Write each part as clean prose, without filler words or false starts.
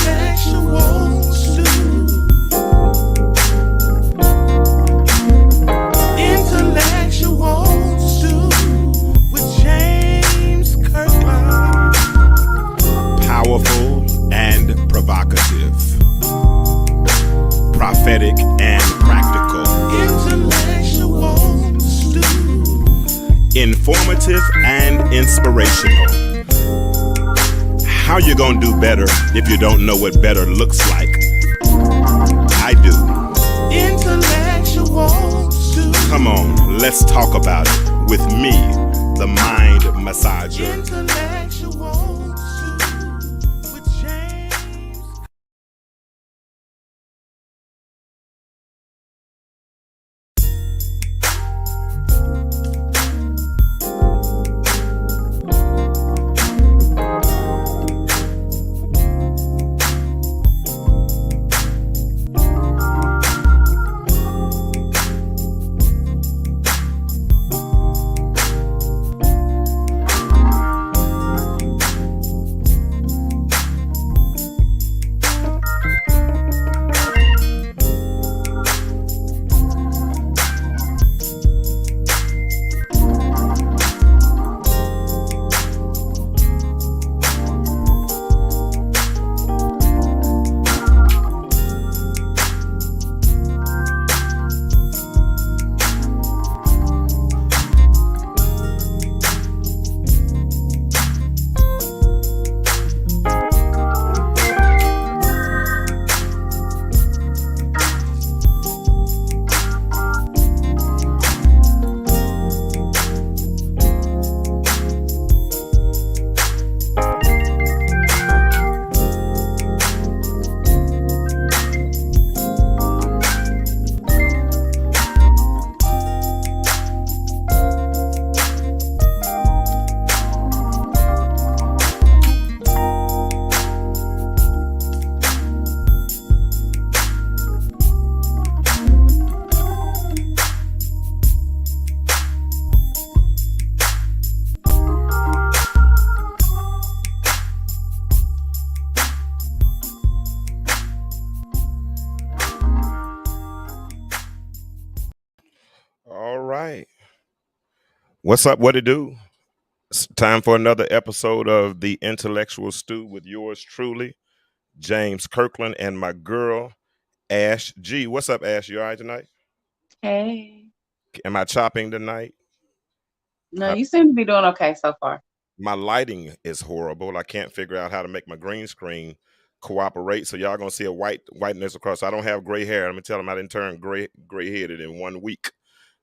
Intellectual stew. Intellectual stew with James Kirkland. Powerful and provocative, prophetic and practical, Intellectual stew. informative and inspirational. How you gonna do better if you don't know what better looks like? I do. Intellectual stew. Come on, let's talk about it with me, the mind massager. Intellectual stew with James. All right. What's up? What it do? It's time for another episode of the Intellectual Stew with yours truly, James Kirkland, and my girl, Ash G. What's up, Ash? You all right tonight? Hey. Am I chopping tonight? No, you seem to be doing okay so far. My lighting is horrible. I can't figure out how to make my green screen cooperate. So y'all gonna see a whiteness across. I don't have gray hair. Let me tell them I didn't turn gray headed in 1 week.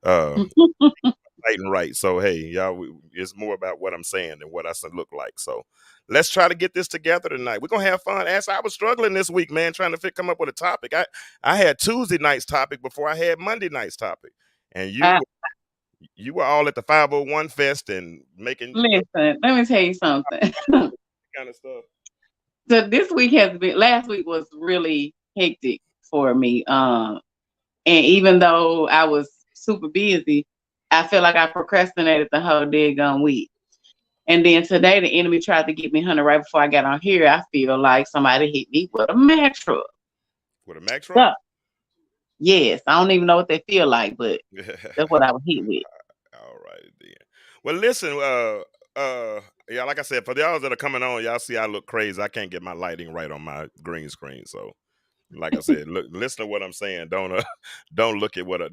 Lighting right. So hey, y'all, it's more about what I'm saying than what I look like. So let's try to get this together tonight. We're gonna have fun. As I was struggling this week, man, trying to come up with a topic. I had Tuesday night's topic before I had Monday night's topic, and you were all at the 501 Fest and making Listen, let me tell you something. kind of stuff. So this week last week was really hectic for me. And even though I was super busy, I feel like I procrastinated the whole daggone week. And then today the enemy tried to get me, honey, right before I got on here. I feel like somebody hit me with a Mack truck. With a Mack truck? Yes, I don't even know what they feel like, but that's what I was hit with. All right then. Well, listen, yeah, like I said, for y'all that are coming on, y'all see I look crazy. I can't get my lighting right on my green screen, so like I said, listen to what I'm saying. Don't look at what I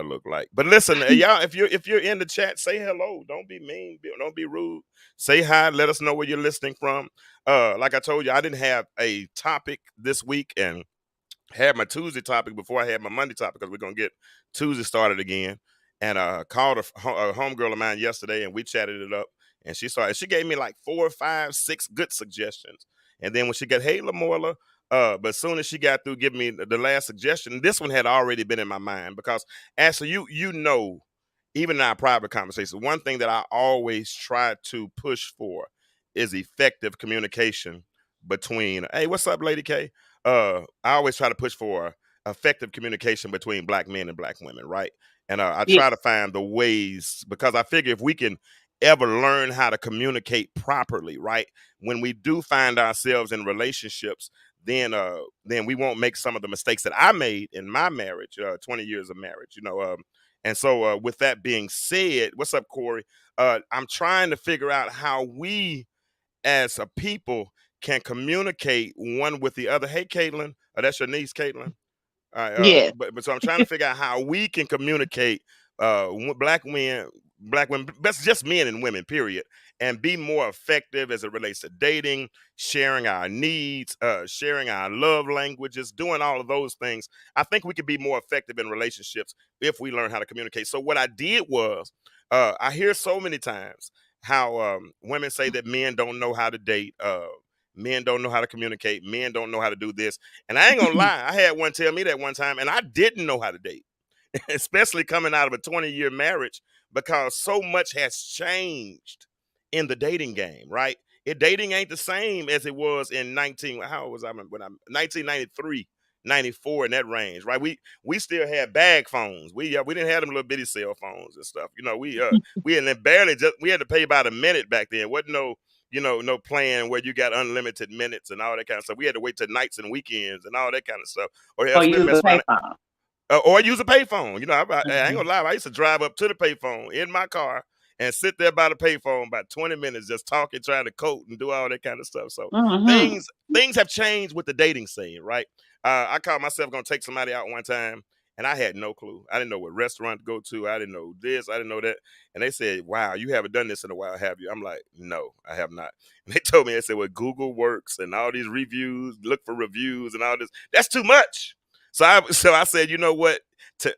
look like. But listen, y'all, if you're in the chat, say hello. Don't be mean. Don't be rude. Say hi. Let us know where you're listening from. Like I told you, I didn't have a topic this week, and had my Tuesday topic before I had my Monday topic because we're gonna get Tuesday started again. And called a homegirl of mine yesterday, and we chatted it up. And she gave me like 4, 5, 6 good suggestions. And then when she got, hey, Lamorla, but as soon as she got through giving me the last suggestion, this one had already been in my mind because Ashley, you know, even in our private conversations, one thing that I always try to push for is effective communication between, hey, what's up, Lady K? I always try to push for effective communication between black men and black women, right? And I try to find the ways, because I figure if we can ever learn how to communicate properly, right? When we do find ourselves in relationships, then we won't make some of the mistakes that I made in my marriage, 20 years of marriage, and so with that being said, what's up, Corey? I'm trying to figure out how we as a people can communicate one with the other. Hey, Caitlin, that's your niece, Caitlin. Yes. But so I'm trying to figure out how we can communicate black women, that's just men and women, period, and be more effective as it relates to dating, sharing our needs, sharing our love languages, doing all of those things. I think we could be more effective in relationships if we learn how to communicate. So what I did was, I hear so many times how women say that men don't know how to date. Men don't know how to communicate. Men don't know how to do this. And I ain't gonna lie, I had one tell me that one time, and I didn't know how to date, especially coming out of a 20-year marriage, because so much has changed in the dating game, right? Dating ain't the same as it was in how old was I when I'm 1993, 94, in that range, right? We still had bag phones. We didn't have them little bitty cell phones and stuff. We had barely just we had to pay about a minute back then. Wasn't no plan where you got unlimited minutes and all that kind of stuff. We had to wait till nights and weekends and all that kind of stuff, or Or else we use mess a around. payphone. Or use a payphone. I ain't gonna lie. I used to drive up to the payphone in my car and sit there by the payphone about 20 minutes, just talking, trying to coat and do all that kind of stuff. So Mm-hmm. things have changed with the dating scene, right? I caught myself gonna take somebody out one time, and I had no clue. I didn't know what restaurant to go to. I didn't know this. I didn't know that. And they said, "Wow, you haven't done this in a while, have you?" I'm like, "No, I have not." And they told me, they said, "Well, Google works and all these reviews. Look for reviews and all this. That's too much." So I said, you know what?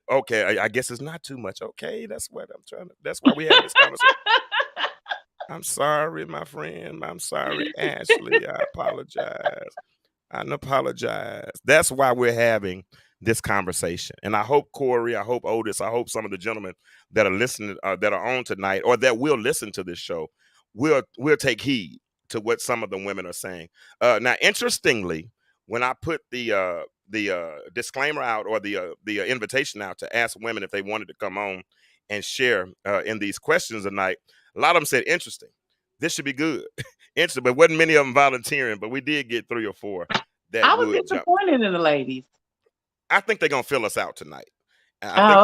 Okay, I guess it's not too much. Okay, that's what I'm trying to. That's why we having this conversation. I'm sorry, my friend. I'm sorry, Ashley. I apologize. I apologize. That's why we're having this conversation. And I hope Corey, I hope Otis, I hope some of the gentlemen that are listening, that are on tonight, or that will listen to this show, will take heed to what some of the women are saying. Now, interestingly, when I put the disclaimer out, or the invitation out to ask women if they wanted to come on and share in these questions tonight, a lot of them said interesting. This should be good. Interesting, but wasn't many of them volunteering, but we did get 3 or 4 that I was would jump. disappointed in the ladies. I think they're gonna fill us out tonight. Oh, okay. I think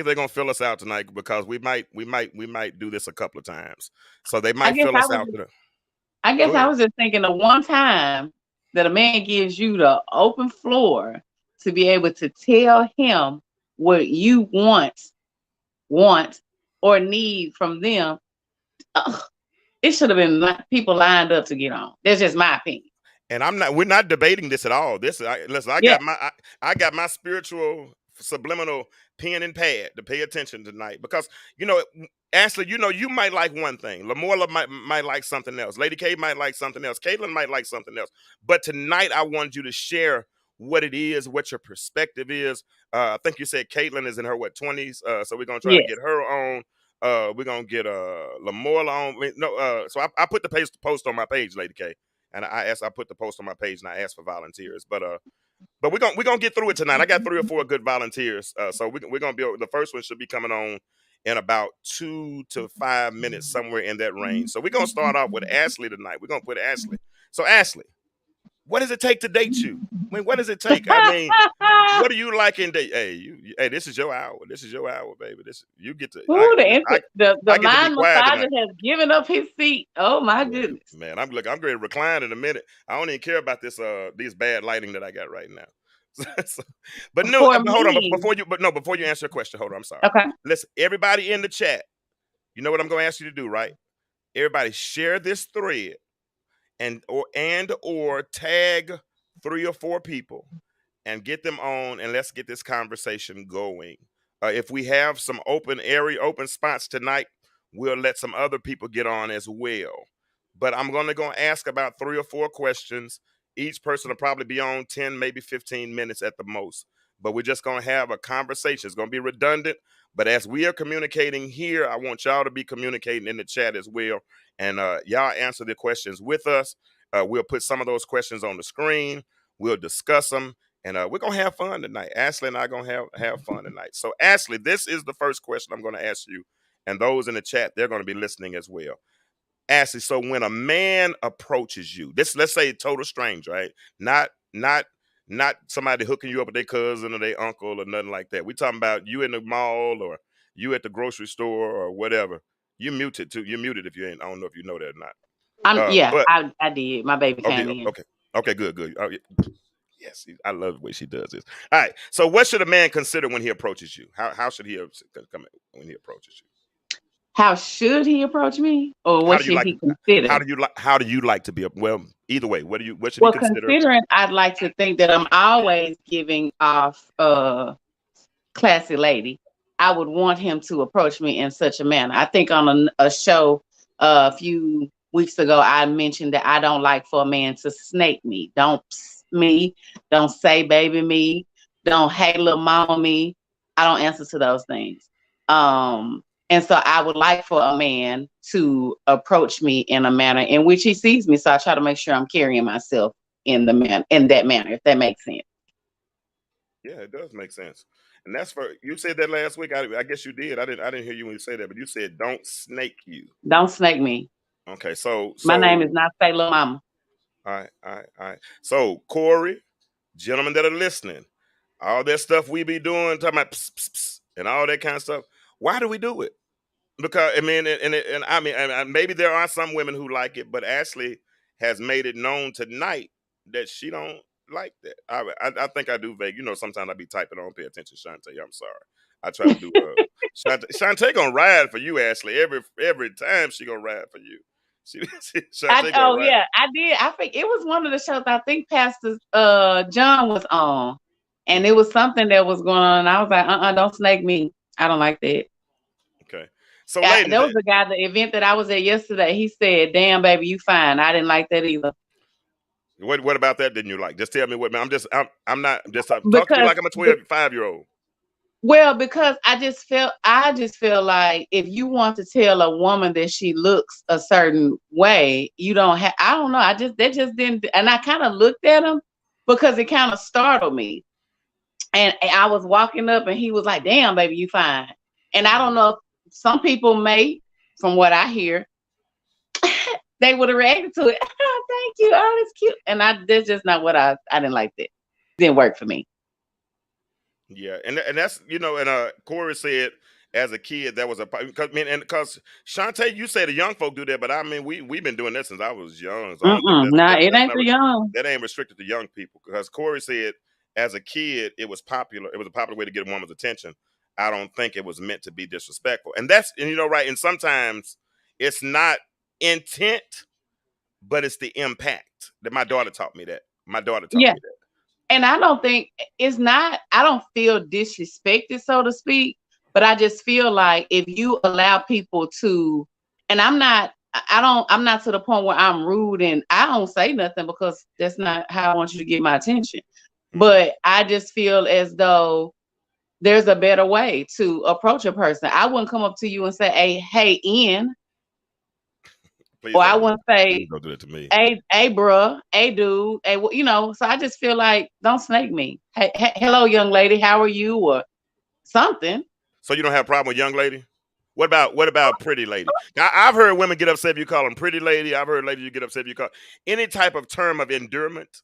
they're gonna fill us out tonight, because we might do this a couple of times. So they I might guess fill I us was out. just, I guess Go I ahead. was just thinking the one time that a man gives you the open floor to be able to tell him what you want or need from them, it should have been people lined up to get on. That's just my opinion. And we're not debating this at all. Listen, Yeah. I got my spiritual subliminal pen and pad to pay attention tonight, because Ashley, you might like one thing. Lamorla might like something else. Lady K might like something else. Caitlin might like something else. But tonight I want you to share what it is, what your perspective is. I think you said Caitlin is in her 20s. So we're gonna try to Yes. get her on. We're gonna get Lamorla on. So I put the post on my page, Lady K. And I put the post on my page, and I asked for volunteers. But we're gonna get through it tonight. I got 3 or 4 good volunteers. So we're gonna be the first one should be coming on in about 2 to 5 minutes, somewhere in that range. So we're gonna start off with Ashley tonight. We're gonna put Ashley. So Ashley, what does it take to date you? I mean, what does it take? I mean, what do you like in date? Hey, this is your hour. This is your hour, baby. You get to. Ooh, the I get to be mind quiet massager tonight. has given up his seat. Oh my goodness. Man, I'm going to recline in a minute. I don't even care about these bad lighting that I got right now. But no, For hold on. me- Before you answer your question, hold on. I'm sorry. Okay. Listen, everybody in the chat, you know what I'm going to ask you to do, right? Everybody share this thread or tag 3 or 4 people and get them on, and let's get this conversation going. If we have some open spots tonight, we'll let some other people get on as well. But I'm going to ask about 3 or 4 questions. Each person will probably be on 10, maybe 15 minutes at the most. But we're just going to have a conversation. It's going to be redundant. But as we are communicating here, I want y'all to be communicating in the chat as well. And y'all answer the questions with us. We'll put some of those questions on the screen. We'll discuss them. And we're going to have fun tonight. Ashley and I are going to have fun tonight. So, Ashley, this is the first question I'm going to ask you. and those in the chat, they're going to be listening as well. Ashley, so when a man approaches you, let's say total stranger, right? Not somebody hooking you up with their cousin or their uncle or nothing like that. We talking about you in the mall or you at the grocery store or whatever. You muted too. You're muted if you ain't. I don't know if you know that or not. Yeah, but I did. My baby came in. Okay, good. Oh, yeah. Yes, I love the way she does this. All right. So, what should a man consider when he approaches you? How should he come when he approaches you? How should he approach me, or what should he consider? How do you like to be? Well, either way, what should he consider? Considering, I'd like to think that I'm always giving off classy lady. I would want him to approach me in such a manner. I think on a show a few weeks ago, I mentioned that I don't like for a man to snake me. Don't say baby me. Don't hey little mama me. I don't answer to those things. And so I would like for a man to approach me in a manner in which he sees me. So I try to make sure I'm carrying myself in that manner, if that makes sense. Yeah, it does make sense. And that's for you said that last week. I guess you did. I didn't hear you when you said that, but you said don't snake you. Don't snake me. Okay, so my name is not say little mama. All right. So Corey, gentlemen that are listening, all that stuff we be doing, talking about pss, pss, pss, and all that kind of stuff. Why do we do it? Because I mean, and I mean, maybe there are some women who like it, but Ashley has made it known tonight that she don't like that. I think I do, vague. You know, sometimes I be typing on, pay attention, Shantae. I'm sorry. I try to do. Shantae gonna ride for you, Ashley. Every time she gonna ride for you. I did. I think it was one of the shows. I think Pastor John was on, and it was something that was going on. And I was like, don't snake me. I don't like that. Okay. So there was a guy at the event that I was at yesterday. He said, "Damn, baby, you fine." I didn't like that either. What about that didn't you like? Just tell me what. I'm not just talk to me like I'm a 5-year-old. Well, because I just feel like if you want to tell a woman that she looks a certain way, you don't have. I don't know. That just didn't. And I kind of looked at him because it kind of startled me. And I was walking up, and he was like, "Damn, baby, you fine." And I don't know if some people may, from what I hear, they would have reacted to it. Oh, thank you. Oh, it's cute. And that's just not what I didn't like that. It didn't work for me. Yeah, and that's and Corey said as a kid that was because Shantae, you say the young folk do that, but I mean we've been doing this since I was young. So it ain't for young. That ain't restricted to young people because Corey said as a kid it was popular. It was a popular way to get a woman's attention. I don't think it was meant to be disrespectful, and right. And sometimes it's not intent, but it's the impact. That my daughter taught me that. Me that. And I don't think it's not, I don't feel disrespected, so to speak, but I just feel like if you allow people to, and I'm not to the point where I'm rude and I don't say nothing because that's not how I want you to get my attention. But I just feel as though there's a better way to approach a person. I wouldn't come up to you and say, hey, Ian. Or I wouldn't say, don't do that to me. Hey, bruh, hey, dude, hey, so I just feel like don't snake me. Hey, hello, young lady, how are you, or something. So you don't have a problem with young lady? What about pretty lady? Now, I've heard women get upset if you call them pretty lady. I've heard ladies you get upset if you call any type of term of endearment.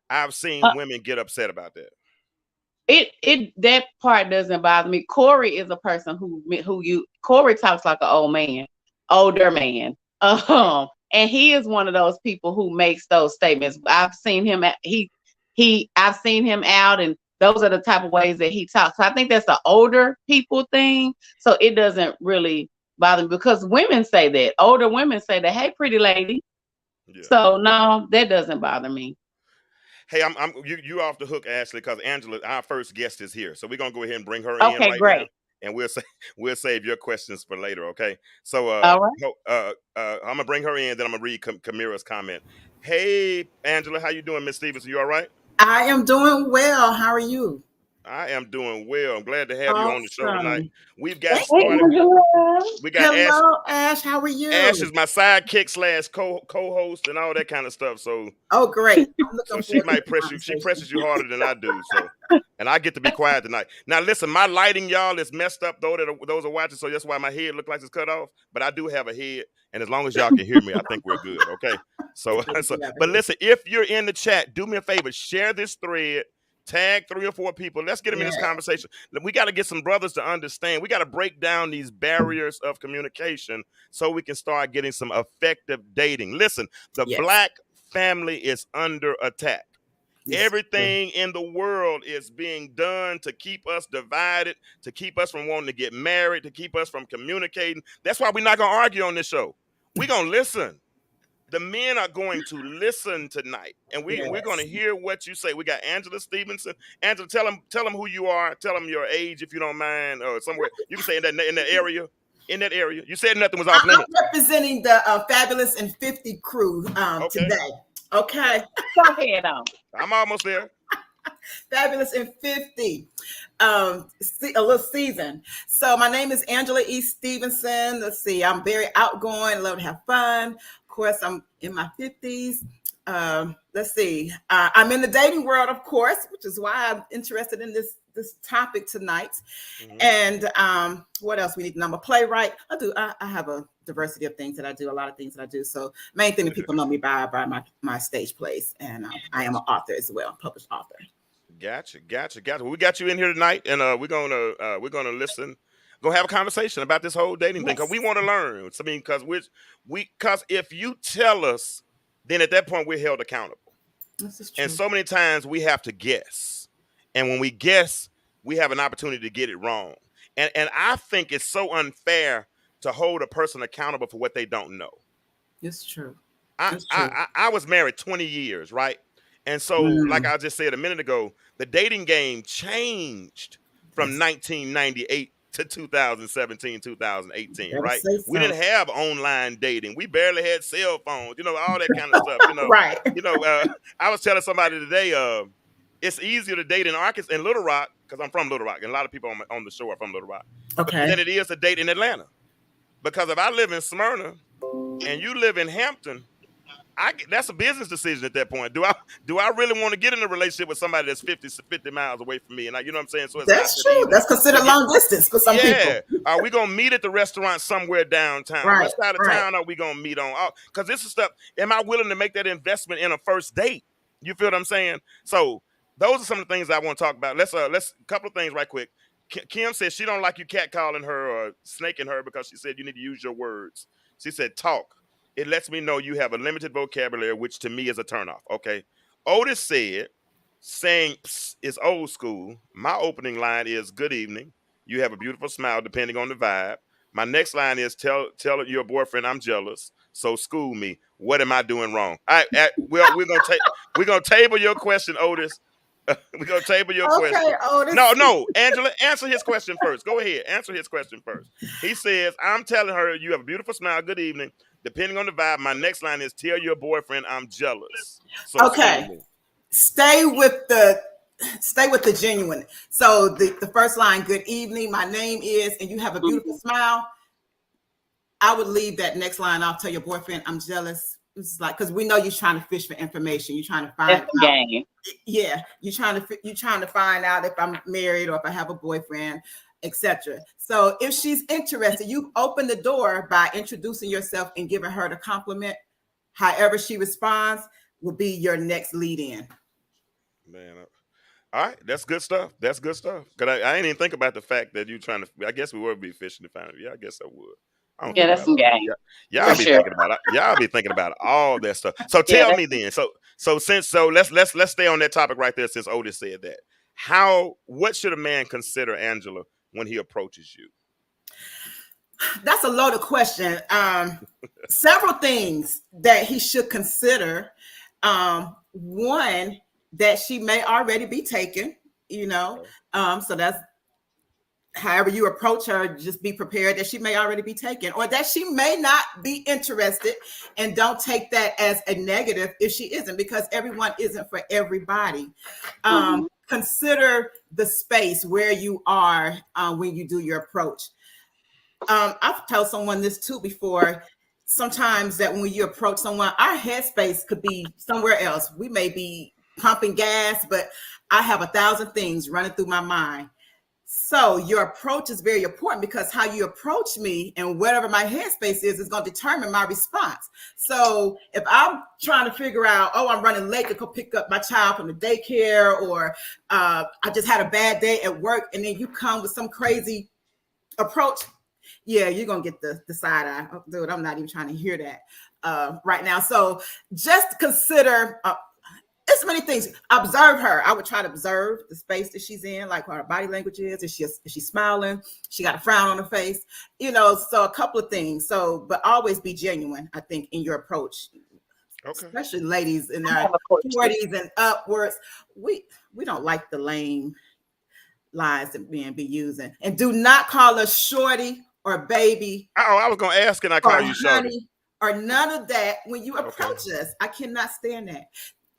I've seen women get upset about that. That part doesn't bother me. Corey is a person Corey talks like an older man. And he is one of those people who makes those statements. I've seen him I've seen him out, and those are the type of ways that he talks. So I think that's an older people thing. So it doesn't really bother me because women say that. Older women say that, hey, pretty lady. Yeah. So no, that doesn't bother me. Hey, you off the hook, Ashley, because Angela, our first guest, is here. So we're gonna go ahead and bring her in right great. now. And we'll save your questions for later, okay? So all right. I'm gonna bring her in, then I'm gonna read Kamira's comment. Hey, Angela, how you doing, Miss Stevenson? You all right? I am doing well. How are you? I am doing well. I'm glad to have you on the show tonight. Awesome. We've got Thank Hey, started. Angela. We got Ash. Hello, Ash. How are you? Ash is my sidekick / co-host and all that kind of stuff. So Oh, great. I'm looking so she forward to might the press you. She conversation. presses you harder than I do. So, and I get to be quiet tonight. Now, listen, my lighting, y'all, is messed up. Though that those are watching, so that's why my head look like it's cut off. But I do have a head, and as long as y'all can hear me, I think we're good. Okay. So, but listen, if you're in the chat, do me a favor, share this thread. Tag 3 or 4 people. Let's get them in this conversation. We got to get some brothers to understand. We got to break down these barriers of communication so we can start getting some effective dating. Listen, the Black family is under attack. Everything in the world is being done to keep us divided, to keep us from wanting to get married, to keep us from communicating. That's why we're not going to argue on this show. We're going to listen. The men are going to listen tonight, and we're going to hear what you say. We got Angela Stevenson. Angela, tell them who you are. Tell them your age, if you don't mind, or somewhere you can say in that area. In that area, you said nothing was off limits. I'm representing the Fabulous and 50 crew today. Okay. Go ahead on. I'm almost there. Fabulous and 50. A little season. So my name is Angela E. Stevenson. Let's see. I'm very outgoing. Love to have fun. Of course, I'm in my 50s. Let's see. I'm in the dating world, of course, which is why I'm interested in this topic tonight. And what else we need to know? I'm a playwright. I have a diversity of things that I do, a lot of things that I do. So main thing that people know me by my stage plays. And I am an author as well, published author. Gotcha. We got you in here tonight, and we're gonna listen. Go have a conversation about this whole dating thing, because we want to learn. I mean, because if you tell us, then at that point we're held accountable. This is true. And so many times we have to guess, and when we guess, we have an opportunity to get it wrong. And I think it's so unfair to hold a person accountable for what they don't know. It's true. I was married 20 years, right? And so, like I just said a minute ago, the dating game changed from 1998 to 2017, 2018, right? We didn't have online dating. We barely had cell phones, all that kind of stuff, Right. I was telling somebody today, it's easier to date in Arkansas, in Little Rock, because I'm from Little Rock, and a lot of people on the show are from Little Rock, than it is to date in Atlanta. Because if I live in Smyrna and you live in Hampton, that's a business decision at that point. Do I really want to get in a relationship with somebody that's 50 miles away from me? And you know what I'm saying? So that's true. That's considered long distance for some people. Are we gonna meet at the restaurant somewhere downtown? What side of town are we gonna meet on? Because this is stuff. Am I willing to make that investment in a first date? You feel what I'm saying? So those are some of the things I want to talk about. Let's a couple of things right quick. Kim said she don't like you catcalling her or snaking her because she said you need to use your words. She said talk. It lets me know you have a limited vocabulary, which to me is a turnoff. Okay. Otis said, saying is old school. My opening line is good evening. You have a beautiful smile, depending on the vibe. My next line is tell your boyfriend I'm jealous. So school me. What am I doing wrong? We're gonna table your question, Otis. We're gonna table your question. Otis. No, Angela, answer his question first. Go ahead, answer his question first. He says, I'm telling her you have a beautiful smile. Good evening. Depending on the vibe, my next line is tell your boyfriend I'm jealous. So stay with the genuine. So the first line, good evening, my name is, and you have a beautiful smile. I would leave that next line off. Tell your boyfriend I'm jealous. It's like, because we know you're trying to fish for information. You're trying to find out. Game. Yeah, you're trying to find out if I'm married or if I have a boyfriend, etc. So if she's interested, you open the door by introducing yourself and giving her the compliment. However she responds will be your next lead in. Man, all right, that's good stuff. That's good stuff. Because I didn't even think about the fact that you're trying to. I guess we would be fishing to find it. Yeah, I guess I would. Yeah, that's some game. Y'all be thinking about it. Y'all be thinking about all that stuff. So tell me then. So let's stay on that topic right there. Since Otis said that, what should a man consider, Angela, when he approaches you? That's a loaded question. Several things that he should consider. One, that she may already be taken. So that's. However you approach her, just be prepared that she may already be taken, or that she may not be interested, and don't take that as a negative if she isn't, because everyone isn't for everybody. consider the space where you are when you do your approach. I've told someone this too before. Sometimes that when you approach someone, our headspace could be somewhere else. We may be pumping gas, but I have 1,000 things running through my mind. So your approach is very important, because how you approach me and whatever my headspace is going to determine my response. So if I'm trying to figure out, oh, I'm running late to go pick up my child from the daycare, or I just had a bad day at work, and then you come with some crazy approach, yeah, you're going to get the side eye. Oh, dude, I'm not even trying to hear that right now. So just consider it's many things. Observe her. I would try to observe the space that she's in, like what her body language is. Is she smiling? She got a frown on her face, so a couple of things. So, but always be genuine, I think, in your approach. Okay. Especially ladies in their 40s and upwards. We don't like the lame lies that men be using. And do not call us shorty or baby. Oh, I was gonna ask, can I call you shorty? Or none of that when you approach us. I cannot stand that.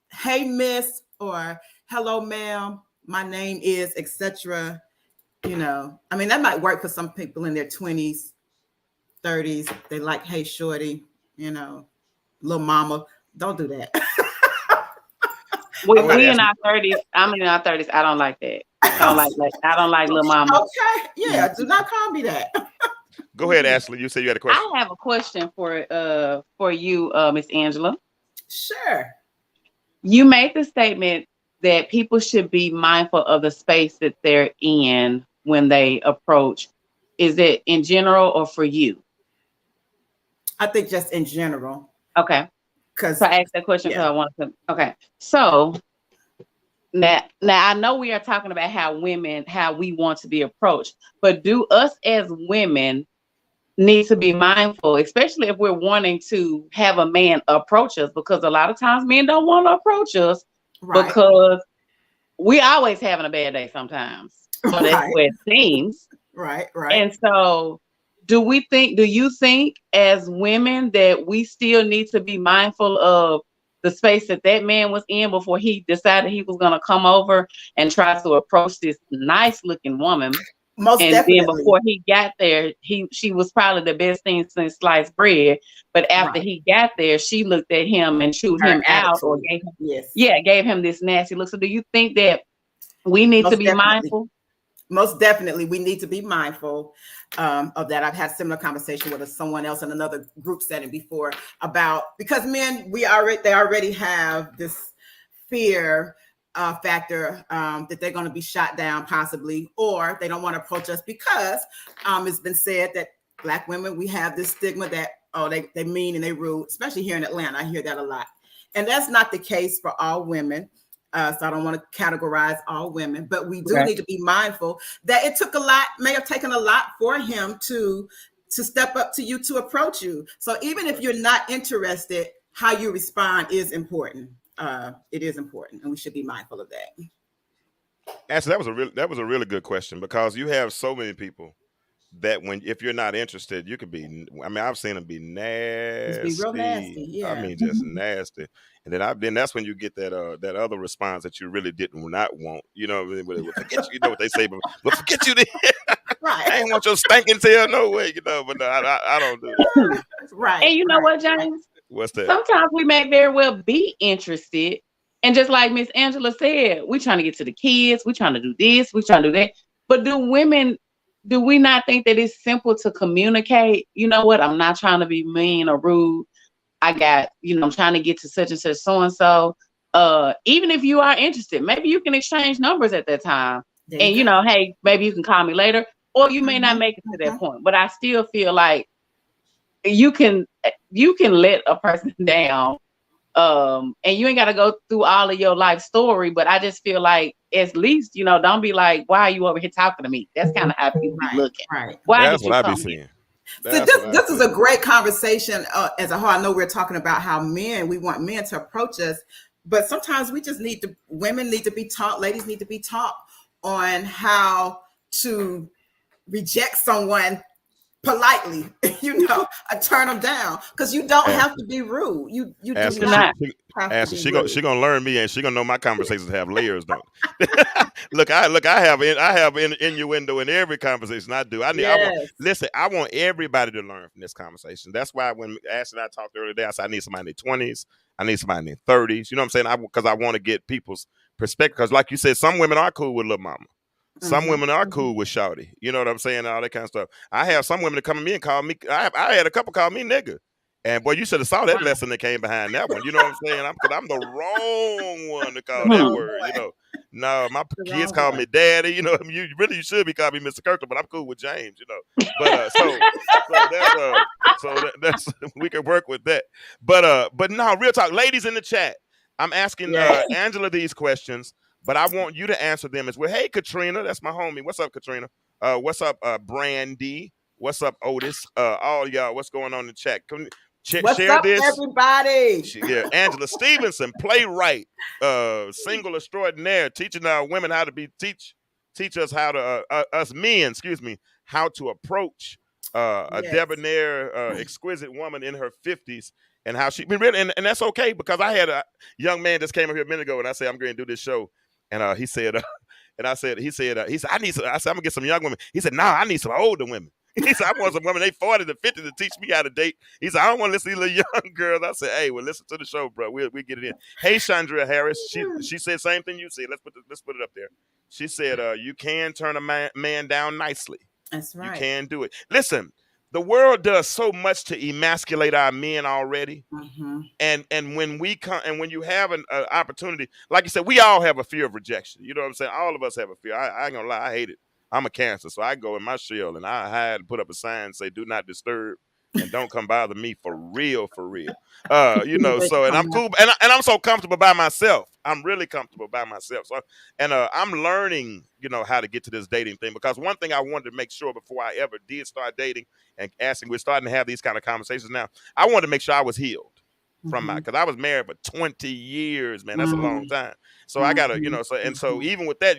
Hey, miss, or hello, ma'am, my name is, etc. I mean, that might work for some people in their 20s, 30s. They like, hey, shorty, little mama. Don't do that. We in our 30s. I'm in our 30s. I don't like that. I don't like little mama. Okay. Yeah. Do not call me that. Go ahead, Ashley. You said you had a question. I have a question for you, Miss Angela. Sure. You made the statement that people should be mindful of the space that they're in when they approach. Is it in general or for you? I think just in general. Okay. So I asked that question because I wanted to. Okay. So now I know we are talking about how we want to be approached, but do us as women need to be mindful, especially if we're wanting to have a man approach us, because a lot of times men don't want to approach us because we always having a bad day sometimes. So that's what it seems. Right. And so do you think as women that we still need to be mindful of the space that man was in before he decided he was going to come over and try to approach this nice looking woman? Most definitely. Then before he got there, she was probably the best thing since sliced bread. But after he got there, she looked at him and chewed him out, or gave him this nasty look. So do you think that we need to be mindful? Most definitely, we need to be mindful of that. I've had a similar conversation with someone else in another group setting before because men, they already have this fear factor that they're going to be shot down possibly, or they don't want to approach us because it's been said that Black women, we have this stigma that, they mean and they rude, especially here in Atlanta. I hear that a lot. And that's not the case for all women. So I don't want to categorize all women, but we do need to be mindful that it may have taken a lot for him to step up to you, to approach you. So even if you're not interested, how you respond is important. It is important, and we should be mindful of that. Actually, that was a really good question, because you have so many people that if you're not interested, you could be. I mean, I've seen them be nasty. Just be real nasty. Yeah. I mean, just nasty. And then that's when you get that other response that you really did not want. Forget you. You know what they say, but forget you. Right. I ain't want your stinking tail no way. But no, I don't do that. Right. And you know what, James? What's that? Sometimes we may very well be interested. And just like Miss Angela said, we're trying to get to the kids. We're trying to do this. We're trying to do that. But do we not think that it's simple to communicate? You know what? I'm not trying to be mean or rude. I'm trying to get to such and such so-and-so. Even if you are interested, maybe you can exchange numbers at that time. And, hey, maybe you can call me later. Or you may not make it to that point. But I still feel like you can let a person down, and you ain't got to go through all of your life story, but I just feel like at least don't be like, why are you over here talking to me? That's kind of how people be looking. Right. That's what I be seeing. So this is a great conversation as a whole. I know we're talking about how we want men to approach us, but sometimes women need to be taught, ladies need to be taught on how to reject someone politely, I turn them down because you don't Ask have to be rude. You do Ask her. not She, have ask to her. be rude. She gonna learn me, and she gonna know my conversations have layers, don't? Look, I have innuendo in every conversation I do. I want, Yes. listen. I want everybody to learn from this conversation. That's why when Ashley and I talked earlier today, I said I need somebody in their 20s. I need somebody in their 30s. You know what I'm saying? Because I want to get people's perspective. Because like you said, some women are cool with little mama. Some Mhm. women are cool with shawty. You know what I'm saying? All that kind of stuff. I have some women that come to me and call me. I had a couple call me nigga. And boy, you should have saw that lesson that came behind that one. You know what I'm saying? I'm the wrong one to call that Wrong word. boy. You know, no, my The kids wrong call boy. me daddy. You know, you should be calling me Mr. Kirkland, but I'm cool with James. You know, but that's we can work with that. But no, real talk, ladies in the chat. I'm asking Yes. Angela these questions, but I want you to answer them as well. Hey, Katrina, that's my homie. What's up, Katrina? What's up, Brandy? What's up, Otis? All y'all, what's going on in the chat? What's Share up, this. everybody? Yeah, Angela Stevenson, playwright, single extraordinaire, teaching our women how to teach us how to us men, excuse me, how to approach a Yes. debonair, exquisite woman in her 50s, and how she really, and that's okay, because I had a young man just came up here a minute ago, and I said I'm going to do this show, and he said, and I said, he said I need some. I said I'm gonna get some young women. He said, nah, I need some older women. He said, I want some women, they 40 to 50 to teach me how to date. He said, I don't want to listen to these little young girls. I said, hey, well, listen to the show, bro. We'll get it in. Hey, Chandra Harris. She said same thing you said. Let's put it up there. She said, you can turn a man down nicely. That's You right. can do it. Listen, the world does so much to emasculate our men already. Mhm. And when we come, and when you have an opportunity, like you said, we all have a fear of rejection. You know what I'm saying? All of us have a fear. I ain't gonna lie, I hate it. I'm a Cancer, so I go in my shell and I hide and put up a sign say "Do not disturb" and "Don't come bother me," for real, for real. You know, so and I'm cool, and I'm so comfortable by myself. I'm really comfortable by myself. So, and I'm learning, you know, how to get to this dating thing, because one thing I wanted to make sure before I ever did start dating and asking, we're starting to have these kind of conversations now. I wanted to make sure I was healed from my, because I was married for 20 years, man. That's a long time. So I gotta, you know, so even with that,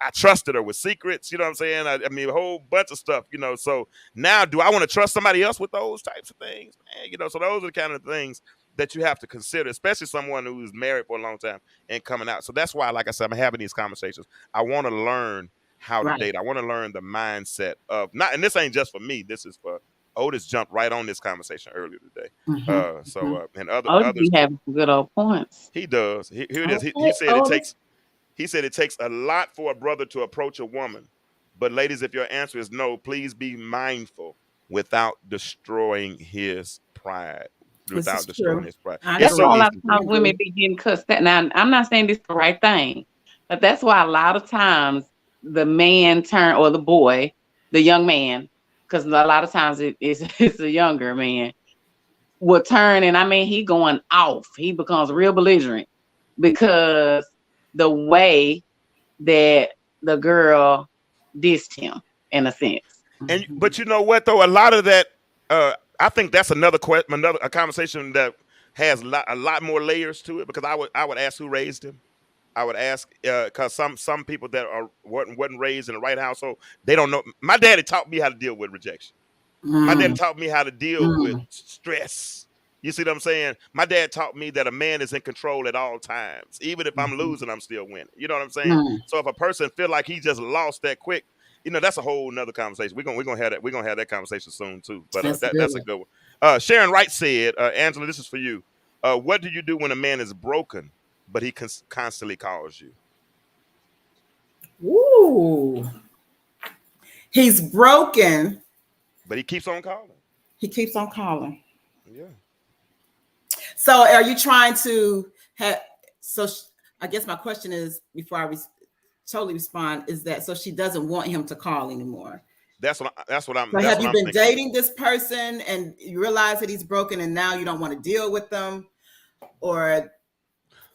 I trusted her with secrets, you know what I'm saying? I mean, a whole bunch of stuff, you know. So now, do I want to trust somebody else with those types of things, man? You know, so those are the kind of things that you have to consider, especially someone who's married for a long time and coming out. So that's why, like I said, I'm having these conversations. I want to learn how to date. I want to learn the mindset of not, and this ain't just for me. This is for Otis. Jumped right on this conversation earlier today. And others. You have some good old points. He does. Here it is. He said it takes. He said it takes a lot for a brother to approach a woman. But ladies, if your answer is no, please be mindful without destroying his pride. Without destroying his pride. That's why a lot of times women be getting cussed at. Now, I'm not saying this is the right thing, but that's why a lot of times the man or the boy, the young man, because a lot of times it's a younger man, will turn, and I mean, he going off. He becomes real belligerent because the way that the girl dissed him, in a sense. And but you know what though, a lot of that, I think that's another conversation that has a lot more layers to it, because I would ask who raised him. I would ask, because some people that wasn't raised in the right household, they don't know. My daddy taught me how to deal with rejection. My dad taught me how to deal with stress. You see what I'm saying? My dad taught me that a man is in control at all times. Even if I'm losing, I'm still winning. You know what I'm saying? So if a person feel like he just lost that quick, you know, that's a whole nother conversation. We're gonna have that. We're gonna have that conversation soon too. But that's a good one. Sharon Wright said, Angela, this is for you. What do you do when a man is broken, but he constantly calls you? Ooh. He's broken, but he keeps on calling. He keeps on calling. Yeah. So are you trying to have, I guess my question is, before I totally respond, is that so she doesn't want him to call anymore? That's what I'm. So have you been dating this person and you realize that he's broken and now you don't want to deal with them, or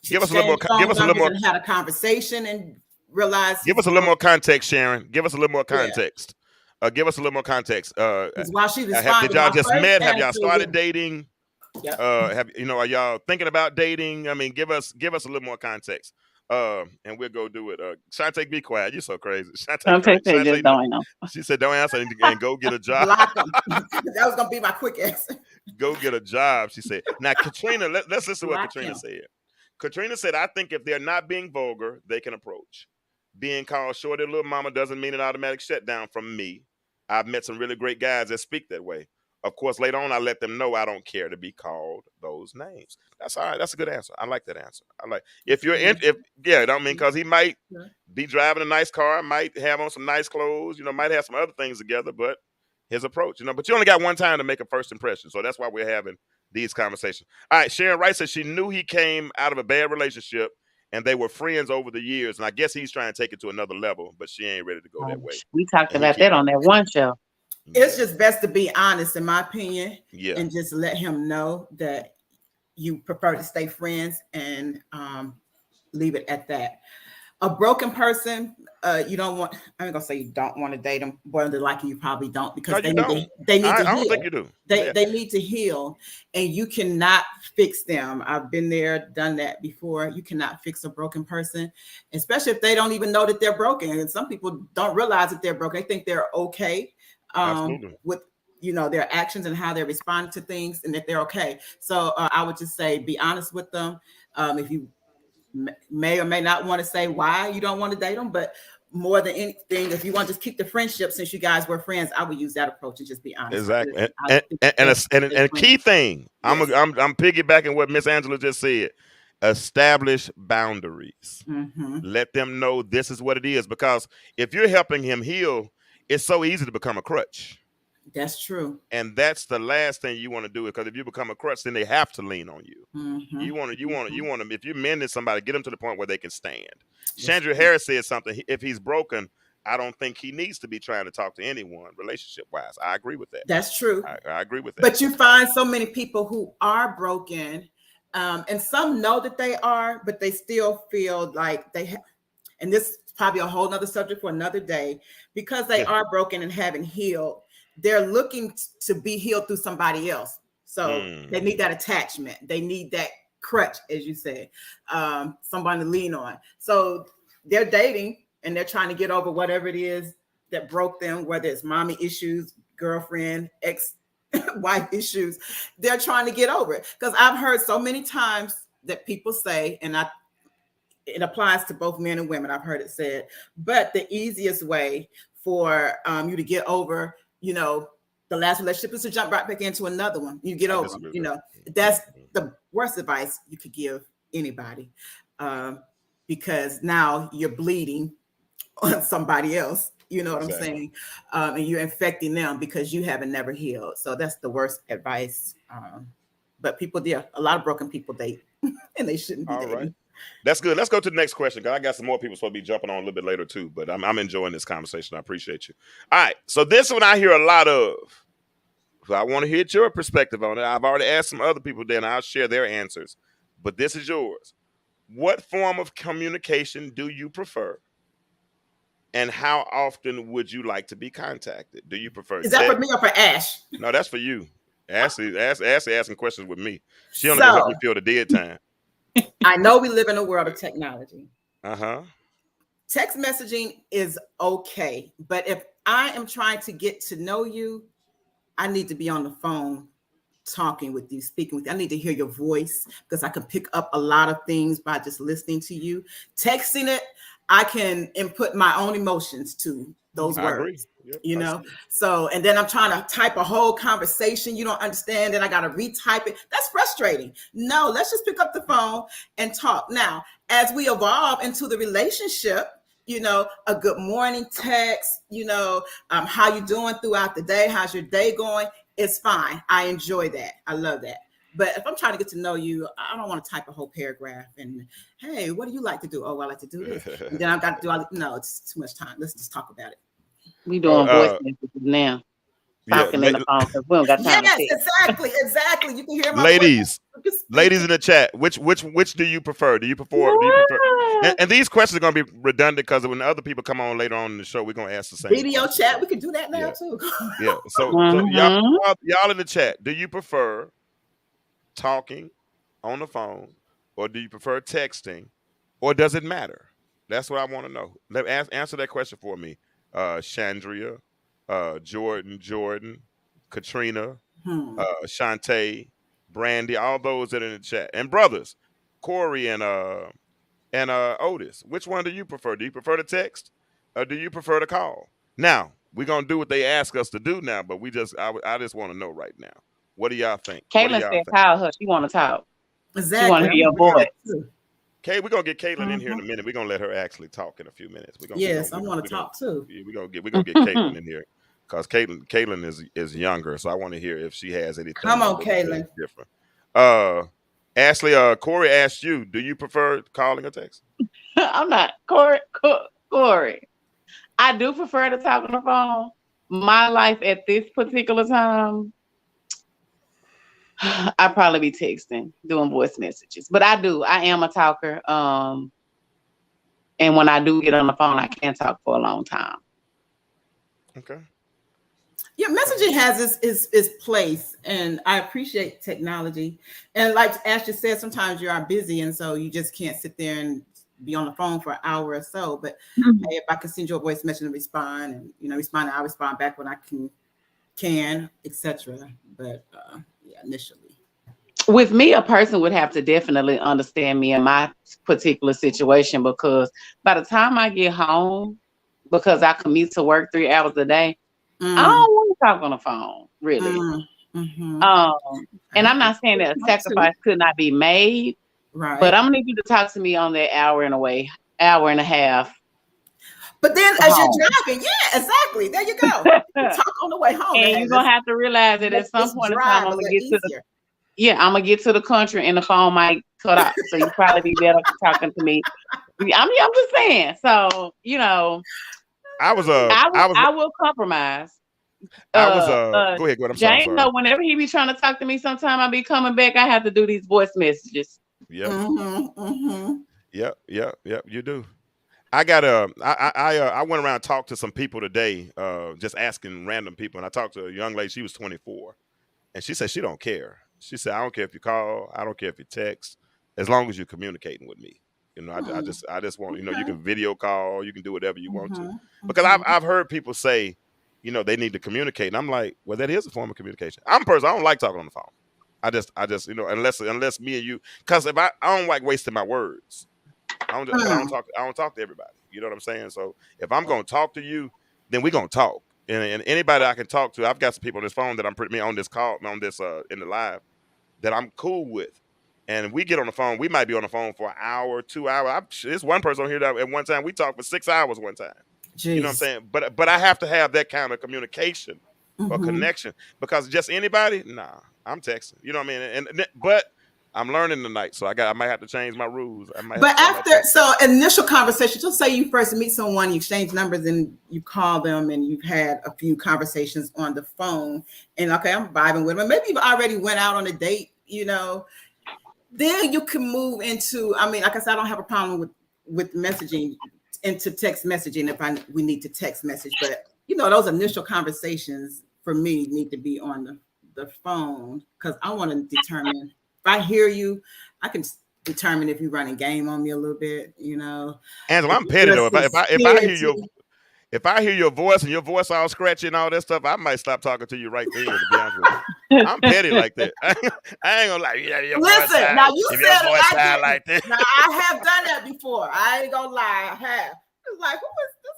give us a little more. Give us a little more. Had a conversation and realize. Give us a little more context, Sharon. Give us a little more context. Give us a little more context. While she did y'all just met? Have y'all started dating? Yep. Are y'all thinking about dating? I mean, give us a little more context And we'll go do it. Shantae, be quiet. You're so crazy. Shantae said just don't know. She said, "Don't answer and go get a job." Block them. That was gonna be my quick answer. Go get a job. She said. Now, Katrina, let's listen to what Block Katrina him. said. Katrina said, "I think if they're not being vulgar, they can approach. Being called shorty little mama doesn't mean an automatic shutdown from me. I've met some really great guys that speak that way. Of course, later on, I let them know I don't care to be called those names. That's all right. That's a good answer. I like that answer. I like if you're in, if yeah, I don't mean because he might be driving a nice car, might have on some nice clothes, might have some other things together, but his approach, but you only got one time to make a first impression, so that's why we're having these conversations. All right, Sharon Wright says she knew he came out of a bad relationship and they were friends over the years, and I guess he's trying to take it to another level, but she ain't ready to go that way. We talked And he about keep that on that one show. It's just best to be honest, in my opinion, Yeah. and just let him know that you prefer to stay friends and leave it at that. A broken person, you don't want. I'm gonna say you don't want to date them. More than likely, you probably don't because No, they you need don't. to. They need to I heal. don't think you do. They Yeah. they need to heal, and you cannot fix them. I've been there, done that before. You cannot fix a broken person, especially if they don't even know that they're broken. And some people don't realize that they're broken. They think they're okay Absolutely. with their actions and how they respond to things, and that they're okay. So I would just say, be honest with them. If you may or may not want to say why you don't want to date them, but more than anything, if you want to just keep the friendship since you guys were friends, I would use that approach and just be honest. Exactly. I And think a key thing, Yes. I'm piggybacking what Miss Angela just said. Establish boundaries. Mhm. Let them know this is what it is, because if you're helping him heal, it's so easy to become a crutch. That's true. And that's the last thing you want to do, because if you become a crutch, then they have to lean on you. Mhm. You want to, if you're mending somebody, get them to the point where they can stand. Yes. Chandra Harris said something. If he's broken, I don't think he needs to be trying to talk to anyone relationship wise. I agree with that. That's true. I agree with that. But you find so many people who are broken, and some know that they are, but they still feel like they have. And this is probably a whole nother subject for another day, because they are broken and haven't healed. They're looking to be healed through somebody else. So they need that attachment. They need that crutch, as you said, somebody to lean on. So they're dating and they're trying to get over whatever it is that broke them, whether it's mommy issues, girlfriend, ex-wife issues. They're trying to get over it. Because I've heard so many times that people say, and it applies to both men and women, I've heard it said, but the easiest way for you to get over the last relationship is to jump right back into another one. You get over them. That's the worst advice you could give anybody, because now you're bleeding on somebody else. You know what I'm saying? And you're infecting them because you haven't never healed. So that's the worst advice. But people, a lot of broken people date, and they shouldn't be dating. Right. That's good. Let's go to the next question, because I got some more people supposed to be jumping on a little bit later too. But I'm enjoying this conversation. I appreciate you. All right. So this one I hear a lot of. So I want to hear your perspective on it. I've already asked some other people there, and I'll share their answers. But this is yours. What form of communication do you prefer? And how often would you like to be contacted? Do you prefer? Is that for me or for Ash? No, that's for you. Ashley asking questions with me. She only gonna help me feel the dead time. I know we live in a world of technology. Uh-huh. Text messaging is okay, but if I am trying to get to know you, I need to be on the phone talking with you, speaking with you. I need to hear your voice, because I can pick up a lot of things by just listening to you. Texting it, I can input my own emotions to those words. Yep, so, and then I'm trying to type a whole conversation you don't understand, and I got to retype it. That's frustrating. No, let's just pick up the phone and talk. Now, as we evolve into the relationship, a good morning text, how you doing throughout the day? How's your day going? It's fine. I enjoy that. I love that. But if I'm trying to get to know you, I don't want to type a whole paragraph and, hey, what do you like to do? Oh, I like to do this. And then I've got to do no, it's too much time. Let's just talk about it. We doing voice messages now. Talking in the phone, because we don't got time to see. Exactly. You can hear my ladies in the chat. Which do you prefer? Do you prefer? And these questions are gonna be redundant, because when other people come on later on in the show, we're gonna ask the same video questions. chat. We can do that now too. Yeah. So y'all in the chat, do you prefer talking on the phone, or do you prefer texting, or does it matter? That's what I want to know. Answer that question for me, Chandria, Jordan, Katrina, Hmm. Shantae, Brandy, all those that are in the chat, and brothers, Corey and Otis. Which one do you prefer? Do you prefer the text, or do you prefer the call? Now we're gonna do what they ask us to do now, but I just want to know right now. What do y'all think? What do Caitlin y'all said, think? call her. She want to talk. She want Exactly. to hear your voice. Okay, we're gonna get Caitlin in here in a Mhm. minute. We're gonna let her actually talk in a few minutes. Yes, I want to talk too. We're gonna get Caitlin in here because Caitlin is younger, so I want to hear if she has anything Come a on, little bit Caitlin. different. Ashley, Corey asked you, do you prefer calling or text? I'm not Corey. I do prefer to talk on the phone. My life at this particular time, I'd probably be texting, doing voice messages. But I am a talker. And when I do get on the phone, I can talk for a long time. Okay. Yeah, messaging has its place, and I appreciate technology. And like Ashley said, sometimes you are busy, and so you just can't sit there and be on the phone for an hour or so. But hey, if I can send you a voice message and respond, and I'll respond back when I can, etc. But yeah, initially. With me, a person would have to definitely understand me in my particular situation, because by the time I get home, because I commute to work 3 hours a day, I don't want to talk on the phone, really. Mm-hmm. And I'm not saying that a sacrifice could not be made, right? But I'm gonna need you to talk to me on that hour and a half. But then as you're driving, yeah, exactly. There you go. Talk on the way home. And you're gonna have to realize that at some point in time, I'm gonna get to the country and the phone might cut off. So you probably be better talking to me. I'm just saying. So I will compromise. Go ahead. I'm James, sorry. whenever he be trying to talk to me, sometime I be coming back. I have to do these voice messages. Yep. Mm-hmm. Yep. You do. I went around and talked to some people today, just asking random people, and I talked to a young lady. She was 24, and she said she don't care. She said, I don't care if you call, I don't care if you text, as long as you're communicating with me. I just want, you can video call, you can do whatever you want to. Because I've heard people say, they need to communicate. And I'm like, well, that is a form of communication. I'm a person, I don't like talking on the phone. I just, unless me and you, because if I don't like wasting my words. I don't talk to everybody. You know what I'm saying? So if I'm gonna talk to you, then we're gonna talk. And anybody I can talk to, I've got some people on this phone that I'm pretty on this call, on this in the live, that I'm cool with. And we get on the phone, we might be on the phone for an hour, 2 hours. There's one person on here that at one time we talked for 6 hours one time. Jeez. You know what I'm saying? But I have to have that kind of communication or connection, because just anybody, nah, I'm texting. You know what I mean? But I'm learning tonight, so I might have to change my rules. Initial conversation, just say you first meet someone, you exchange numbers, and you call them, and you've had a few conversations on the phone, and okay, I'm vibing with them. Maybe you've already went out on a date, then you can move into, like I said, I don't have a problem with messaging into text messaging if we need to text message, but those initial conversations for me need to be on the phone, because I want to determine. If I hear you, I can determine if you're running game on me a little bit, Angela, I'm petty though. If I hear your voice and your voice all scratchy and all that stuff, I might stop talking to you right there. To be honest with you, I'm petty like that. I ain't gonna lie. Listen, now you said it like that. Now I have done that before. I ain't gonna lie. I have. It's like, who is this?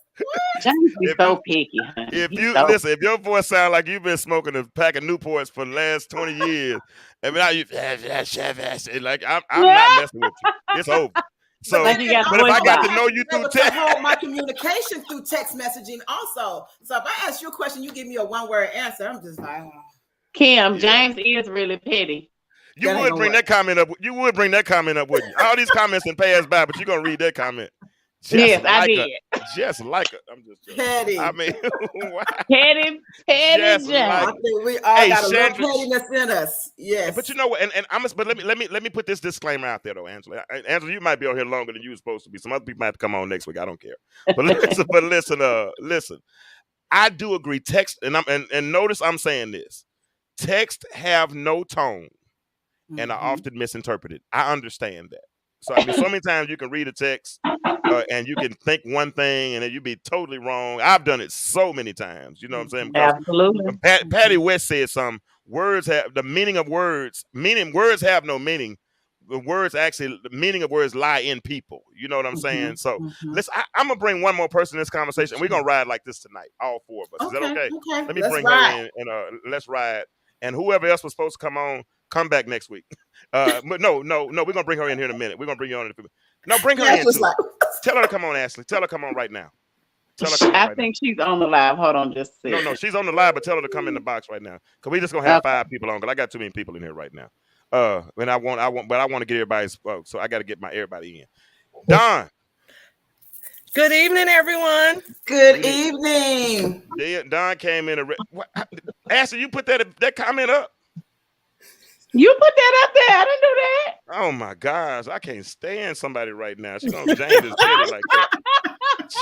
James is so picky. If your voice sounds like you've been smoking a pack of Newports for the last 20 years, now you like I'm not messing with you. It's over. So, but if I got to know you through text, hold my communication through text messaging also. So if I ask you a question, you give me a one-word answer. I'm just like, Kim, James is really petty. You would bring that comment up. You would bring that comment up with you. All these comments and pass by, but you're gonna read that comment. Yes, I did. Just like it. I'm just petty. I mean, petty. Just I think we all got a little pettiness in us. Yes. But but let me put this disclaimer out there though, Angela. Angela, you might be on here longer than you were supposed to be. Some other people might have to come on next week. I don't care. But listen. I do agree. Text and notice I'm saying this. Text have no tone and are often misinterpreted. I understand that. So I mean, so many times you can read a text and you can think one thing and then you be totally wrong. I've done it so many times. You know what I'm saying? Because Absolutely. Patty West said some words have the meaning of words. Words have no meaning. The words actually, the meaning of words lie in people. You know what I'm saying? So listen, I'm gonna bring one more person in this conversation. We're gonna ride like this tonight, all four of us. Is that okay? Let me bring her in and let's ride. And whoever else was supposed to come back next week. But no, we're gonna bring her in here in a minute. We're gonna bring you on in a few minutes. No, bring her in too. Tell her to come on, Ashley. Tell her to come on right now. I think she's on the live. Hold on just a second. No, she's on the live, but tell her to come in the box right now. Cause we just gonna have 5 people on, because I got too many people in here right now. And I want to get everybody's so I gotta get everybody in. Don. Good evening, everyone. Good evening. Don came in. Ashley, you put that comment up. You put that up there. I didn't do that. Oh my gosh, I can't stand somebody right now. She's gonna jam his titty like that.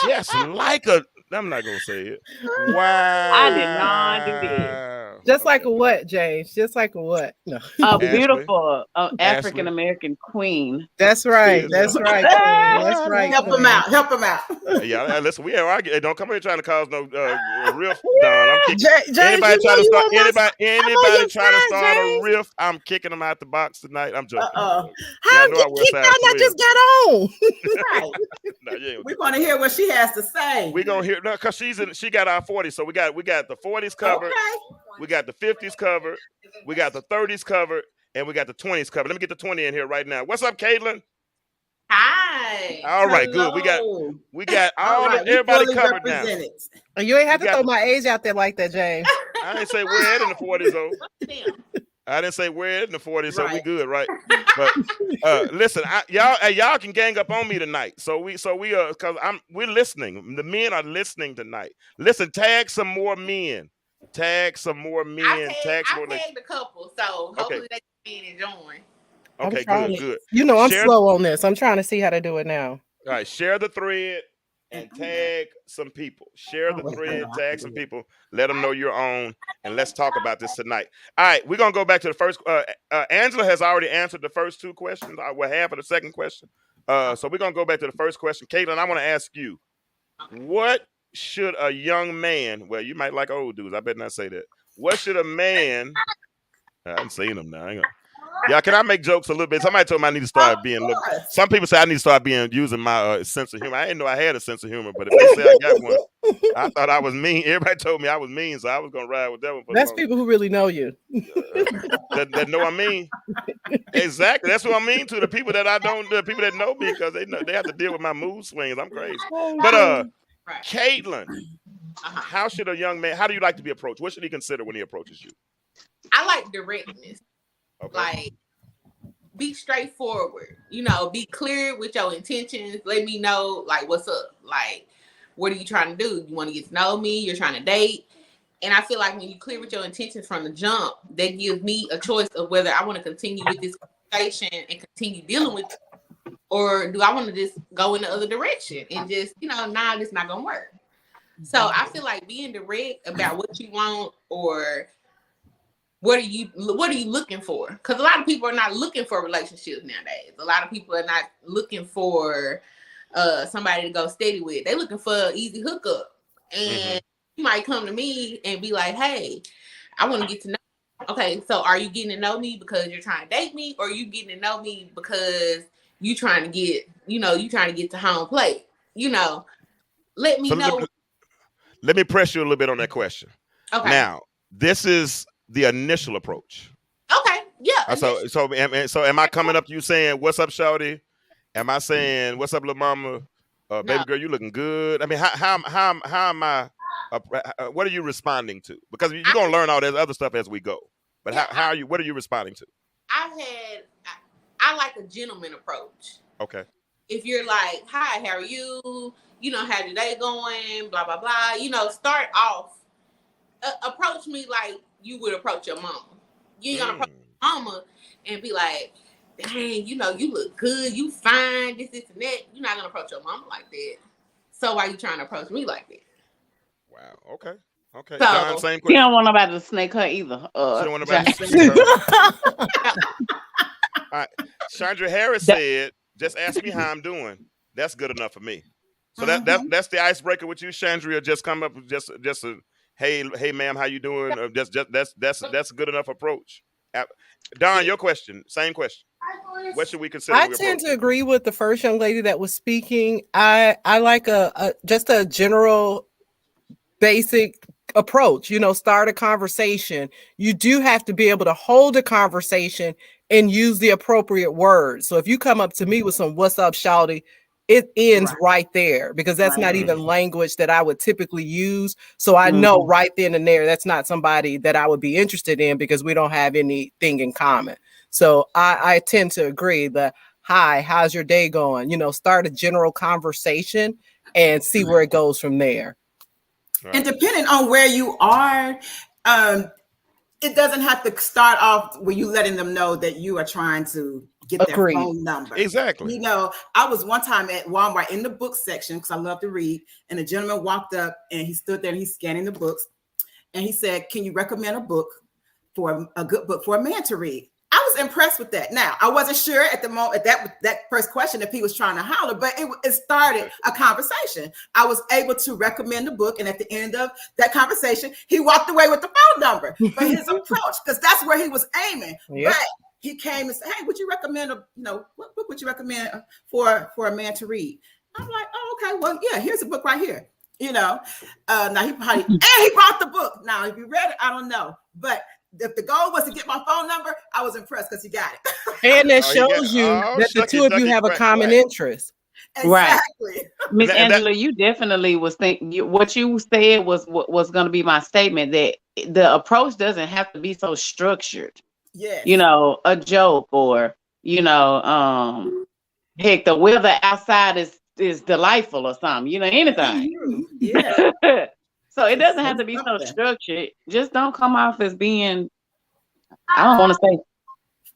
Just like a. I'm not gonna say it. Wow. I did not do that. Just like a what, James? Just like a what? No. A beautiful African American queen. That's right. That's right. That's right. Help him out. Help him out. Yeah, listen. We have argued. Don't come here trying to cause no rift, Don. I'm kicking James, anybody trying to start. Anybody trying to start a rift. I'm kicking them out the box tonight. I'm joking. How you kicked out? I just got on. Right. No, We're gonna hear what she has to say. We're gonna hear because she got our 40s. So we got the 40s covered. Okay. We got the 50s covered. We got the 30s covered, and we got the 20s covered. Let me get the 20 in here right now. What's up, Caitlin? Hi. All right, good. We got all of everybody covered now. You ain't have to throw my age out there like that, James. I didn't say we're heading in the 40s though. I didn't say we're in the 40s, so we good, right? But listen, y'all can gang up on me tonight. So we because we're listening. The men are listening tonight. Listen, tag some more men. Tag some more men. I tagged a couple, so hopefully they can be and join. Okay, good. You know, I'm slow on this. I'm trying to see how to do it now. All right, share the thread and tag some people. Share the thread, tag some people. Let them know you're on, and let's talk about this tonight. All right, we're gonna go back to the first. Angela has already answered the first 2 questions. We're half of the second question. So we're gonna go back to the first question. Caitlin, I want to ask you, what should a young man? Well, you might like old dudes. I better not say that. What should a man? I haven't seen them now. Yeah, can I make jokes a little bit? Somebody told me I need to start being. Some people say I need to start using my sense of humor. I didn't know I had a sense of humor, but if they say I got one, I thought I was mean. Everybody told me I was mean, so I was gonna ride with that one. That's people who really know you. That know I mean. Exactly. That's what I mean to the people that I don't. The people that know me, because they have to deal with my mood swings. I'm crazy. But Caitlin, how should a young man? How do you like to be approached? What should he consider when he approaches you? I like directness. Okay. Like, be straightforward. You know, be clear with your intentions. Let me know, like, what's up. Like, what are you trying to do? You want to get to know me? You're trying to date? And I feel like when you clear with your intentions from the jump, that gives me a choice of whether I want to continue with this conversation and continue dealing with it, or do I want to just go in the other direction and just, nah, this not gonna work. So I feel like being direct about what you want, or what are you looking for? Because a lot of people are not looking for relationships nowadays. A lot of people are not looking for somebody to go steady with. They're looking for an easy hookup. And you might come to me and be like, hey, I want to get to know you. Okay, so are you getting to know me because you're trying to date me, or are you getting to know me because you trying to get, you trying to get to home plate? Let me know. Let me press you a little bit on that question. Okay. Now, this is the initial approach. Okay. Yeah. So am I coming up to you saying, "What's up, shawty"? Am I saying, "What's up, little mama"? Baby girl, you looking good. I mean, how am I? What are you responding to? Because you're gonna learn all that other stuff as we go. But how are you? What are you responding to? I like a gentleman approach. Okay. If you're like, "Hi, how are you? How's your day going? Blah blah blah." Start off. Approach me like you would approach your mama. You ain't gonna approach your mama and be like, dang, you look good, you fine, this and that. You're not gonna approach your mama like that. So why you trying to approach me like that? Wow. Okay. So, John, same question. She don't want nobody to snake her either. She don't want nobody to snake her. All right. Chandra Harris said Just ask me how I'm doing. That's good enough for me. So Mhm. that's the icebreaker with you, Chandria. Just come up with just a hey ma'am, how you doing? That's a good enough approach. Don, your question, same question. What should we consider? I We tend to approach? agree with the first young lady that was speaking. I like a just a general basic approach, start a conversation. You do have to be able to hold a conversation and use the appropriate words. So if you come up to me with some "what's up, shawty," it ends right there, because that's not even language that I would typically use. So I know right then and there that's not somebody that I would be interested in, because we don't have anything in common. So I tend to agree that, hi, how's your day going? Start a general conversation and see where it goes from there. And depending on where you are, it doesn't have to start off where you letting them know that you are trying to get their phone number. Exactly. I was one time at Walmart in the book section, because I love to read, and a gentleman walked up and he stood there and he's scanning the books, and he said, "Can you recommend a book for a good book for a man to read?" I was impressed with that. Now, I wasn't sure at the moment, at that first question, if he was trying to holler, but it started a conversation. I was able to recommend the book, and at the end of that conversation, he walked away with the phone number. But his approach, because that's where he was aiming. Yep. But he came and said, "Hey, would you recommend what book would you recommend for a man to read?" I'm like, "Oh, okay. Well, yeah, here's a book right here." Now he probably and he brought the book. Now, if you read it, I don't know, but if the goal was to get my phone number, I was impressed because he got it. And that shows you that the two of you have a common interest. Exactly. Miss Angela, you definitely was thinking, what you said was going to be my statement, that the approach doesn't have to be so structured. Yes. A joke, or heck, the weather outside is delightful or something, anything. Yeah. So it doesn't have to be so structured. Just don't come off as being, I don't want to say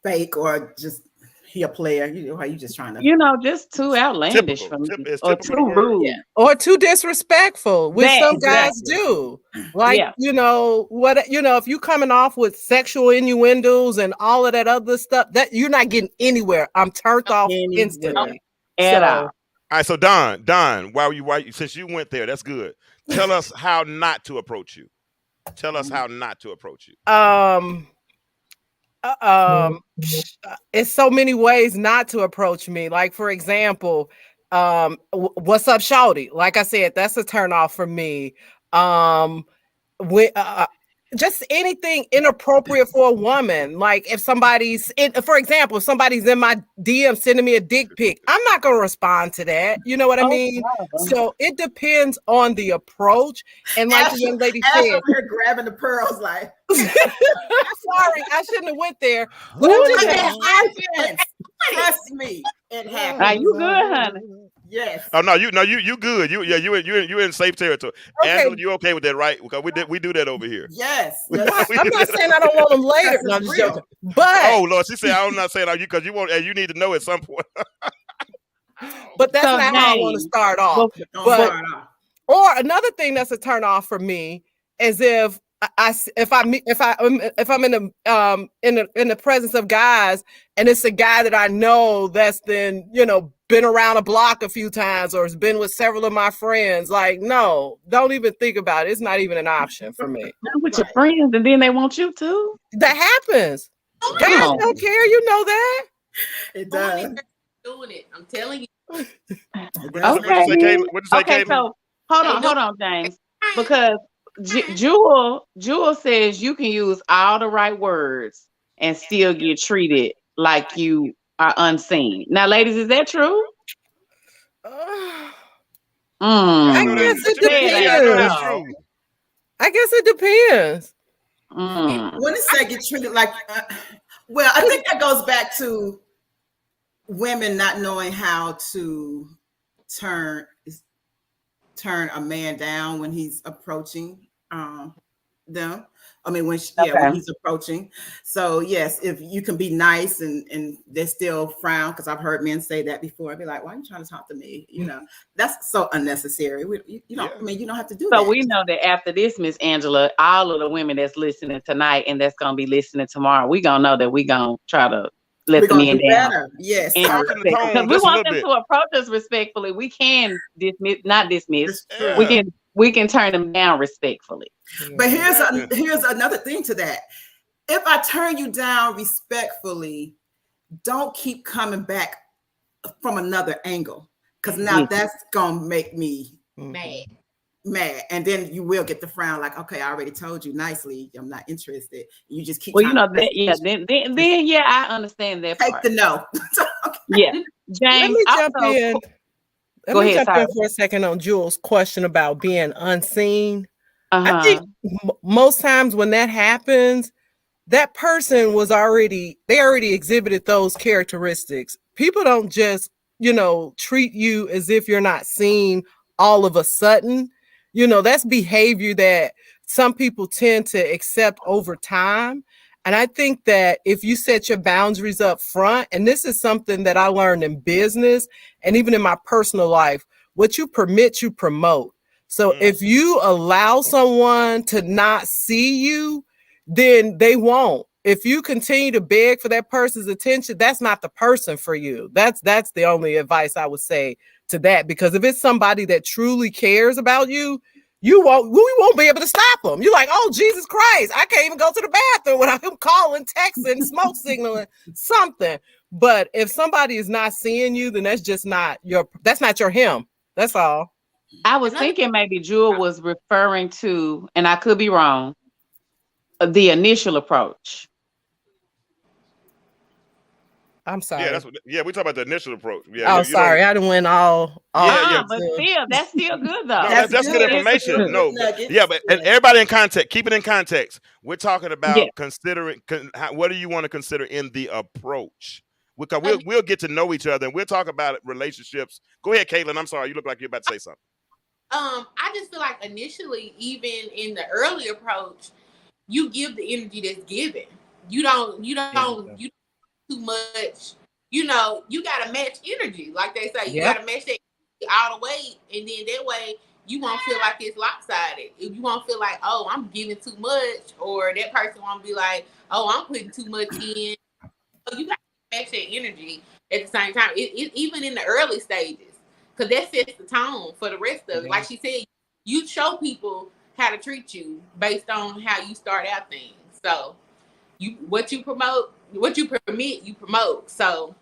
fake, or just he a player. How you just trying to, just too outlandish for me, or too rude, or too disrespectful, which some guys do. Like, if you coming off with sexual innuendos and all of that other stuff, that you're not getting anywhere. I'm turned off instantly. At all. All right, so Don, since you went there, that's good. Tell us how not to approach you. Tell us how not to approach you. It's so many ways not to approach me. Like, for example, what's up, shawty? Like I said, that's a turn off for me. Just anything inappropriate for a woman. Like, if somebody's in my DM sending me a dick pic, I'm not going to respond to that. You know what I mean? So it depends on the approach. And like the young lady said, you're grabbing the pearls, like, sorry, I shouldn't have went there. But it happens. Trust me, it happens. Are you good, honey? Yes. Oh no, you good. You in safe territory. Okay. Angela, you okay with that, right? Because we do that over here. Yes. I'm not saying I don't want them later. No, I'm just joking. But Lord, she said I'm not saying you, because you want, and you need to know at some point. But that's not how I want to start off. Or another thing that's a turn off for me is if I'm in the presence of guys, and it's a guy that I know that's been around a block a few times, or has been with several of my friends. Like, no, don't even think about it. It's not even an option for me. Not with your friends, and then they want you to. That happens. Guys don't care. You know that. It does. Doing it. I'm telling you. Okay. So hold on, James, because Jewel says you can use all the right words and still get treated like you are unseen. Now, ladies, is that true? I guess it depends. I guess it depends. When it say get treated like, well, I think that goes back to women not knowing how to turn a man down when he's approaching them. I mean, when he's approaching. So yes, if you can be nice and they still frown, because I've heard men say that before. I'd be like, "Why are you trying to talk to me?" That's so unnecessary. You don't have to do that. So we know that after this, Miss Angela, all of the women that's listening tonight and that's gonna be listening tomorrow, we gonna know that we gonna try to let We're the gonna men do down. better. Yes. And Soften the respect tone because we just a want little them bit. to approach us respectfully. We can not dismiss. It's true. Yeah. We can turn them down respectfully. But Exactly. here's another thing to that. If I turn you down respectfully, don't keep coming back from another angle, because now that's gonna make me mad, and then you will get the frown like, okay, I already told you nicely I'm not interested. You just keep Well, you trying know to that, yeah. Then yeah, I understand that take part. the no. Yeah, Let James. me jump Also, in. Let Go me ahead, jump in sorry. for a second on Jules' question about being unseen. I Uh-huh. think most times when that happens, that person they already exhibited those characteristics. People don't just, treat you as if you're not seen all of a sudden. That's behavior that some people tend to accept over time. And I think that if you set your boundaries up front, and this is something that I learned in business and even in my personal life, what you permit, you promote. So if you allow someone to not see you, then they won't. If you continue to beg for that person's attention, that's not the person for you. That's the only advice I would say to that. Because if it's somebody that truly cares about you, we won't be able to stop them. You're like, oh, Jesus Christ, I can't even go to the bathroom without him calling, texting, smoke signaling, something. But if somebody is not seeing you, then that's not your him. That's all. I was thinking maybe Jewel was referring to, and I could be wrong, the initial approach. I'm sorry. We talk about the initial approach. Yeah. Oh, sorry. I didn't win all. Yeah. But still, that's still good though. No, that's good information. No, but and everybody in context, keep it in context. We're talking about considering what do you want to consider in the approach? Because we'll get to know each other and we'll talk about relationships. Go ahead, Caitlin. I'm sorry, you look like you're about to say something. I just feel like initially, even in the early approach, you give the energy that's given. You don't too much. You gotta match energy, like they say. You gotta match that all the way, and then that way you won't feel like it's lopsided. If you won't feel like, oh, I'm giving too much, or that person won't be like, oh, I'm putting too much in. So you gotta match that energy at the same time. It even in the early stages, because that sets the tone for the rest of it. Like she said, you show people how to treat you based on how you start out things. So what you promote, what you permit, you promote. So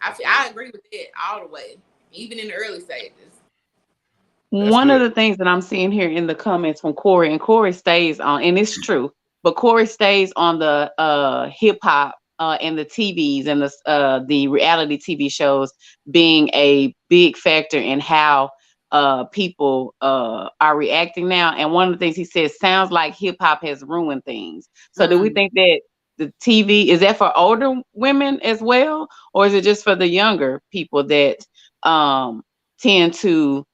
I agree with that all the way, even in the early stages. One of the things that I'm seeing here in the comments from Corey, and Corey stays on, and it's true, but Corey stays on the hip hop and the TVs and the reality TV shows being a big factor in how people are reacting now. And one of the things he says, sounds like hip hop has ruined things. So do we think that the TV, is that for older women as well? Or is it just for the younger people that tend to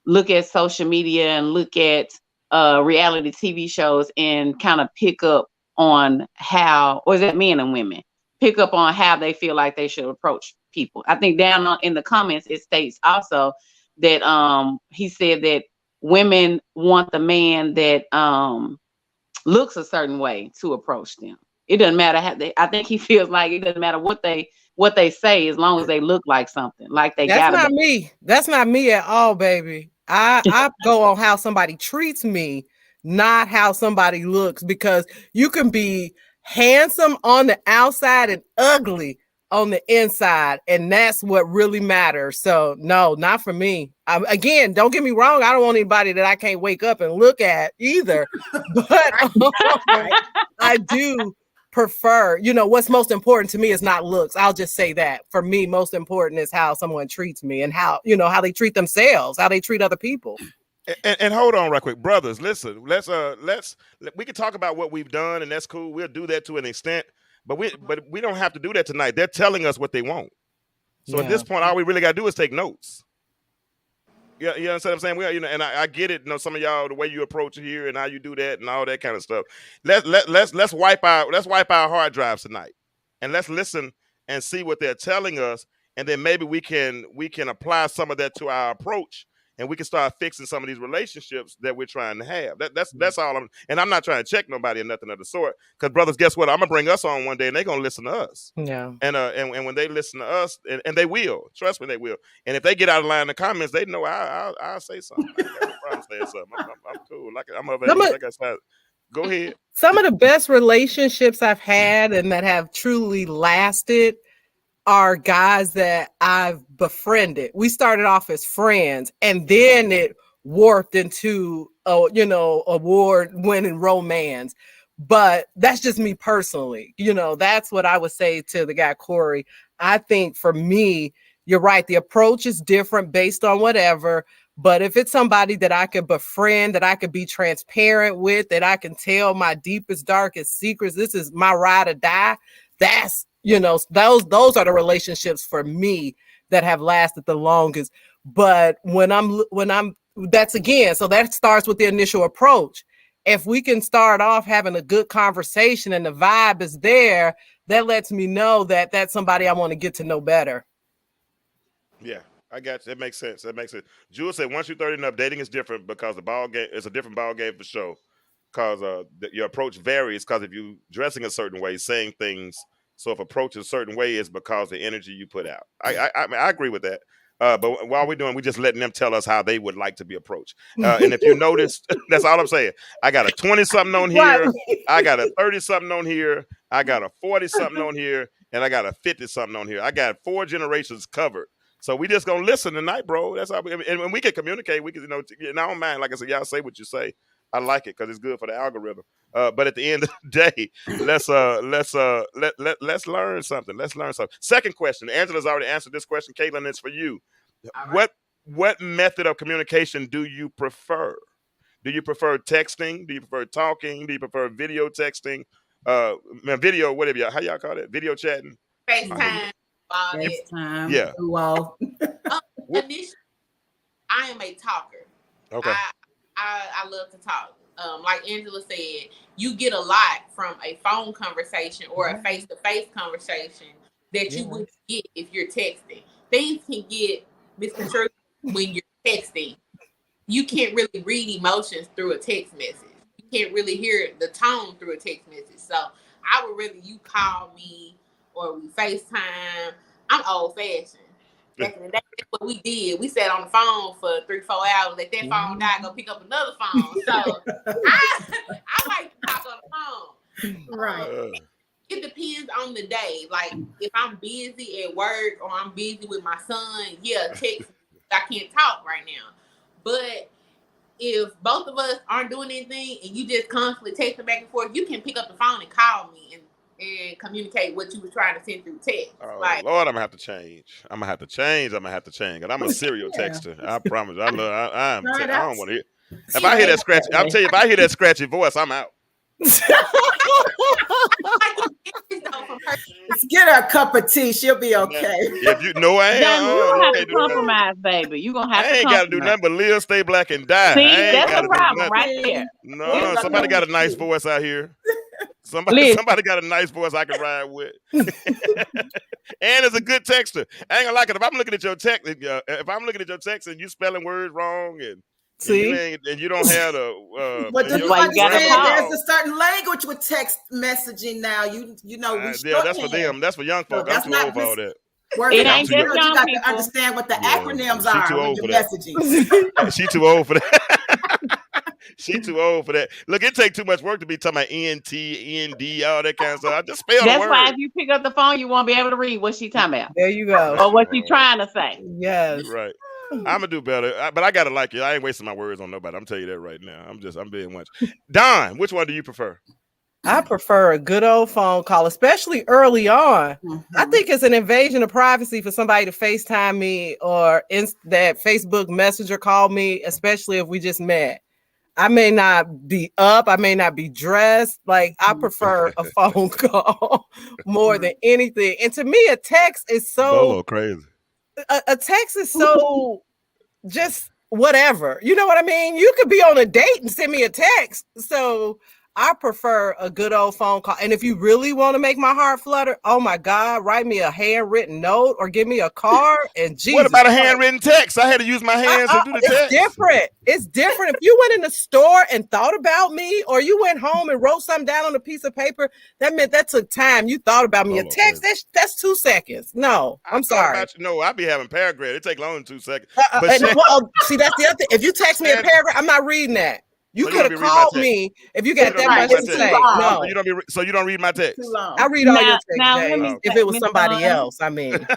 look at social media and look at reality TV shows and kind of pick up on how, or is that men and women, pick up on how they feel like they should approach people? I think down in the comments, it states also that he said that women want the man that looks a certain way to approach them. It doesn't matter how I think he feels like it doesn't matter what they say, as long as they look like something, like they got. That's not me. That's not me at all, baby. I go on how somebody treats me, not how somebody looks, because you can be handsome on the outside and ugly on the inside, and that's what really matters. So no, not for me. Again, don't get me wrong, I don't want anybody that I can't wake up and look at either, but I do prefer, what's most important to me is not looks. I'll just say that. For me, most important is how someone treats me and how they treat themselves, how they treat other people. And hold on right quick, brothers, listen, we can talk about what we've done, and that's cool. We'll do that to an extent, but we don't have to do that tonight. They're telling us what they want. So at this point, all we really got to do is take notes. Yeah, you understand what I'm saying? And I get it. Some of y'all, the way you approach it here and how you do that and all that kind of stuff. Let's wipe our hard drives tonight, and let's listen and see what they're telling us, and then maybe we can apply some of that to our approach, and we can start fixing some of these relationships that we're trying to have. That's all I'm not trying to check nobody or nothing of the sort. Because brothers, guess what? I'm gonna bring us on one day and they're gonna listen to us. Yeah. And when they listen to us, and they will, trust me, they will. And if they get out of line in the comments, they know I'll say something. I got no problem saying something. I'm cool. I'm of age. I got started. Go ahead. Some of the best relationships I've had and that have truly lasted are guys that I've befriended. We started off as friends, and then it warped into award-winning romance. But that's just me personally. That's what I would say to the guy Corey. I think for me, you're right. The approach is different based on whatever. But if it's somebody that I could befriend, that I could be transparent with, that I can tell my deepest, darkest secrets, this is my ride or die. That's, those are the relationships for me that have lasted the longest. But that's again, so that starts with the initial approach. If we can start off having a good conversation and the vibe is there, that lets me know that that's somebody I want to get to know better. Yeah, I got you. That makes sense. Jules said once you're 30 and up, dating is different because the ball game is a different ball game for sure. Because your approach varies. Because if you dressing a certain way, saying things, so if approach a certain way is because the energy you put out. I agree with that. But while we're doing, we're just letting them tell us how they would like to be approached. And if you notice, that's all I'm saying. I got a 20-something on here. I got a 30-something on here. I got a 40-something on here. And I got a 50-something on here. I got 4 generations covered. So we just going to listen tonight, bro. That's how and when we can communicate, we can, in our own mind, like I said, y'all say what you say. I like it because it's good for the algorithm. But at the end of the day, let's learn something. Let's learn something. Second question. Angela's already answered this question. Caitlin, it's for you. Right. What method of communication do you prefer? Do you prefer texting? Do you prefer talking? Do you prefer video texting? Video, whatever how y'all call it? Video chatting? FaceTime. FaceTime. Yeah. Well, initially, I am a talker. Okay. I love to talk. Like Angela said, you get a lot from a phone conversation or a face-to-face conversation that you wouldn't get if you're texting. Things can get misconstrued when you're texting. You can't really read emotions through a text message. You can't really hear the tone through a text message. So I would rather you call me or we FaceTime. I'm old-fashioned. Back in the day, that's what we did. We sat on the phone for 3-4 hours. Let that phone die, go pick up another phone. So I like to talk on the phone. right. It depends on the day. Like if I'm busy at work or I'm busy with my son, text. I can't talk right now. But if both of us aren't doing anything and you just constantly texting back and forth, you can pick up the phone and call me and communicate what you were trying to send through text. Oh, Lord, I'm gonna have to change. I'm gonna have to change. And I'm a serial texter. I promise. I don't want to hear. If I hear that scratchy, I'll tell you. If I hear that scratchy voice, I'm out. Let's get her a cup of tea. She'll be okay. If you know, I ain't. You gonna have to compromise, baby. You gonna have to. I ain't got to do nothing but live, stay black, and die. See, that's the problem right there. No, somebody got a nice voice out here. Somebody got a nice voice I can ride with. And it's a good texter. I ain't gonna like it. If I'm looking at your text, and you spelling words wrong and you don't have the but do you understand there's a certain language with text messaging now. You know that's for them. That's for young folks. I'm too old for all that. It ain't just young people. You got to understand what the acronyms are when you're messaging. She too old for that. She too old for that. Look, it takes too much work to be talking about ENT, END, all that kind of stuff. I just spell the word. That's why if you pick up the phone, you won't be able to read what she talking about. There you go. Or what she's trying to say. Yes. Right. I'm gonna do better, but I gotta like it. I ain't wasting my words on nobody. I'm telling you that right now. I'm being much. Don, which one do you prefer? I prefer a good old phone call, especially early on. I think it's an invasion of privacy for somebody to FaceTime me or that Facebook Messenger call me, especially if we just met. I may not be up. I may not be dressed. Like I prefer a phone call more than anything. And to me, a text is so crazy. A text is so just whatever. You know what I mean? You could be on a date and send me a text. So I prefer a good old phone call. And if you really want to make my heart flutter, oh my God, write me a handwritten note or give me a card. And Jesus, What about a handwritten text? I had to use my hands to do the it's text. different. It's different. If you went in the store and thought about me, or you went home and wrote something down on a piece of paper, that meant that took time. You thought about me. A text, that's 2 seconds. No, I'm sorry. No, I be having paragraphs. It take longer than 2 seconds. See, that's the other thing. If you text me a paragraph, I'm not reading that. You So you could don't have be reading my called text. me if you got You don't that read much my to text. say. No. No, So you don't read my text. Too long. I read all your Now, texts, let me James. say, If it was Miss somebody Dawn, else, I mean.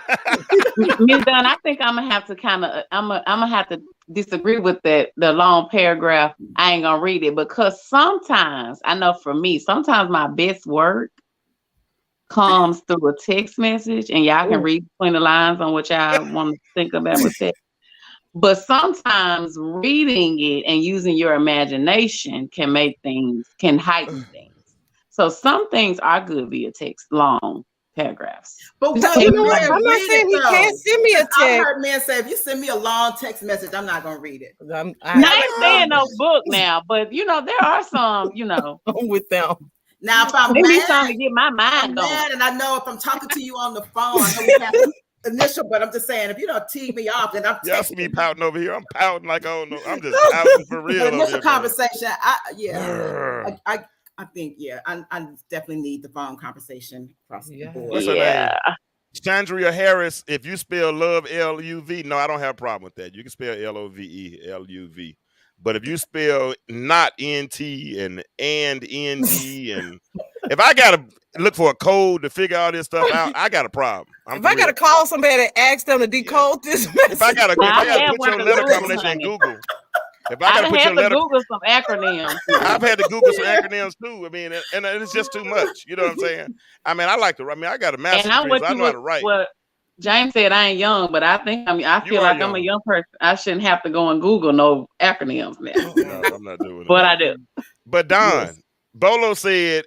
Miss Dunn, I think I'm gonna have to I'm gonna have to disagree with that. The long paragraph, I ain't gonna read it because sometimes I know for me, sometimes my best work comes through a text message, and y'all can read between the lines on what y'all want to think about with that. But sometimes reading it and using your imagination can heighten things. So some things are good via text, long paragraphs. But Just will take the it man I'm not read saying it, he though? can't send me a I've text. heard men say, if you send me a long text message, I'm not gonna read it. Now, I ain't saying no book now, but there are some, I'm with them. Now, if I'm give me mad, something to get my I'm mind going. mad, and I know if I'm talking to you on the phone, I know we have to initial, but I'm just saying, if you don't tee me off, then I'm Y'all see me texting. pouting over here. I'm pouting like I don't know. I'm just pouting for real. But over initial here, man. conversation, Grr. I think, I definitely need the phone conversation across the board. What's her name? Chandria Harris. If you spell love L-U-V, no, I don't have a problem with that. You can spell L-O-V-E, L-U-V. But if you spell not N-T and N-E, and if I gotta look for a code to figure all this stuff out, I got a problem. If I gotta call somebody and ask them to decode this message, if I gotta Now, I have put one your to letter Google, combination in honey. Google. If I I gotta done put had your to letter, Google some acronyms. I've had to Google some acronyms too. I mean, and it's just too much. You know what I'm saying? I mean, I got a master's And I'm degree, with so I you know how with to write. what James said. I ain't young, but I feel are like I'm a young. young person. I shouldn't have to go and Google no acronyms now. No, I'm not doing it. But I do. But Don, Bolo said,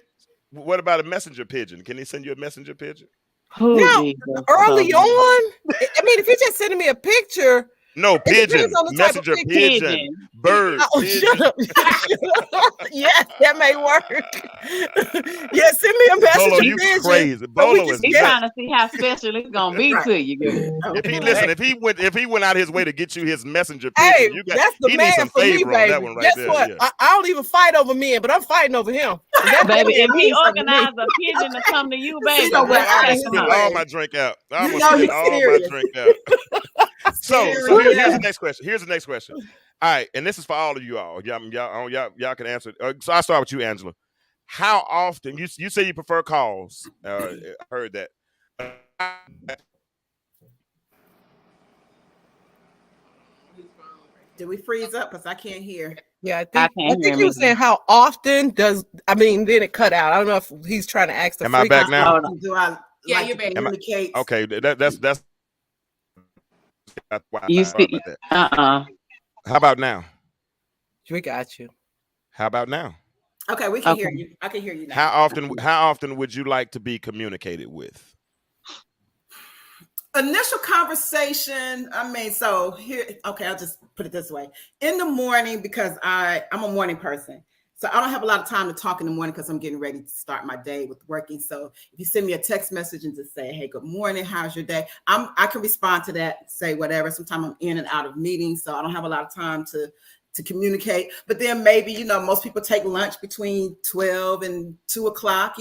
what about a messenger pigeon? Can he send you a messenger pigeon? Oh, now, Jesus. early on, I mean, if you're just sending me a picture, No, it pigeon. depends on the type of Messenger picture. pigeon. Bird. Oh, pigeon. shut up. Yes, that may work. Yeah, send me a Bolo, message. you pigeon, crazy. so we Bolo can is He's get- trying to see how special it's gonna be Right. to you, girl. If he went out his way to get you his messenger pigeon, Hey, you got that's the he man needs some for me, favor on baby. that one right Guess there. what? Yeah. I don't even fight over men, but I'm fighting over him. That Baby, man if he means something to me. organized a pigeon to come to you, baby, know Girl, what? I'm I gonna his spit way. all my drink out. I'm You gonna know spit he's all my serious. drink out. So Serious. here's the next question. Here's the next question. All right, and this is for all of you all. Y'all can answer. So I start with you, Angela. How often you say you prefer calls? I heard that. Did we freeze up? Because I can't hear. Yeah, I can't think hear he was me. saying how often does then it cut out. I don't know if he's trying to ask the Am I back frequency. now? Do I Yeah, like you're to back. communicate? Okay, that's why You I thought see, about that. How about now? We got you. How about now? Okay, we can hear Okay. you. I can hear you now. How often would you like to be communicated with? Initial conversation. So here, okay, I'll just put it this way. In the morning, because I'm a morning person. So I don't have a lot of time to talk in the morning because I'm getting ready to start my day with working. So if you send me a text message and just say, hey, good morning, how's your day? I can respond to that, say whatever. Sometimes I'm in and out of meetings, so I don't have a lot of time to communicate. But then maybe, most people take lunch between 12 and 2 o'clock,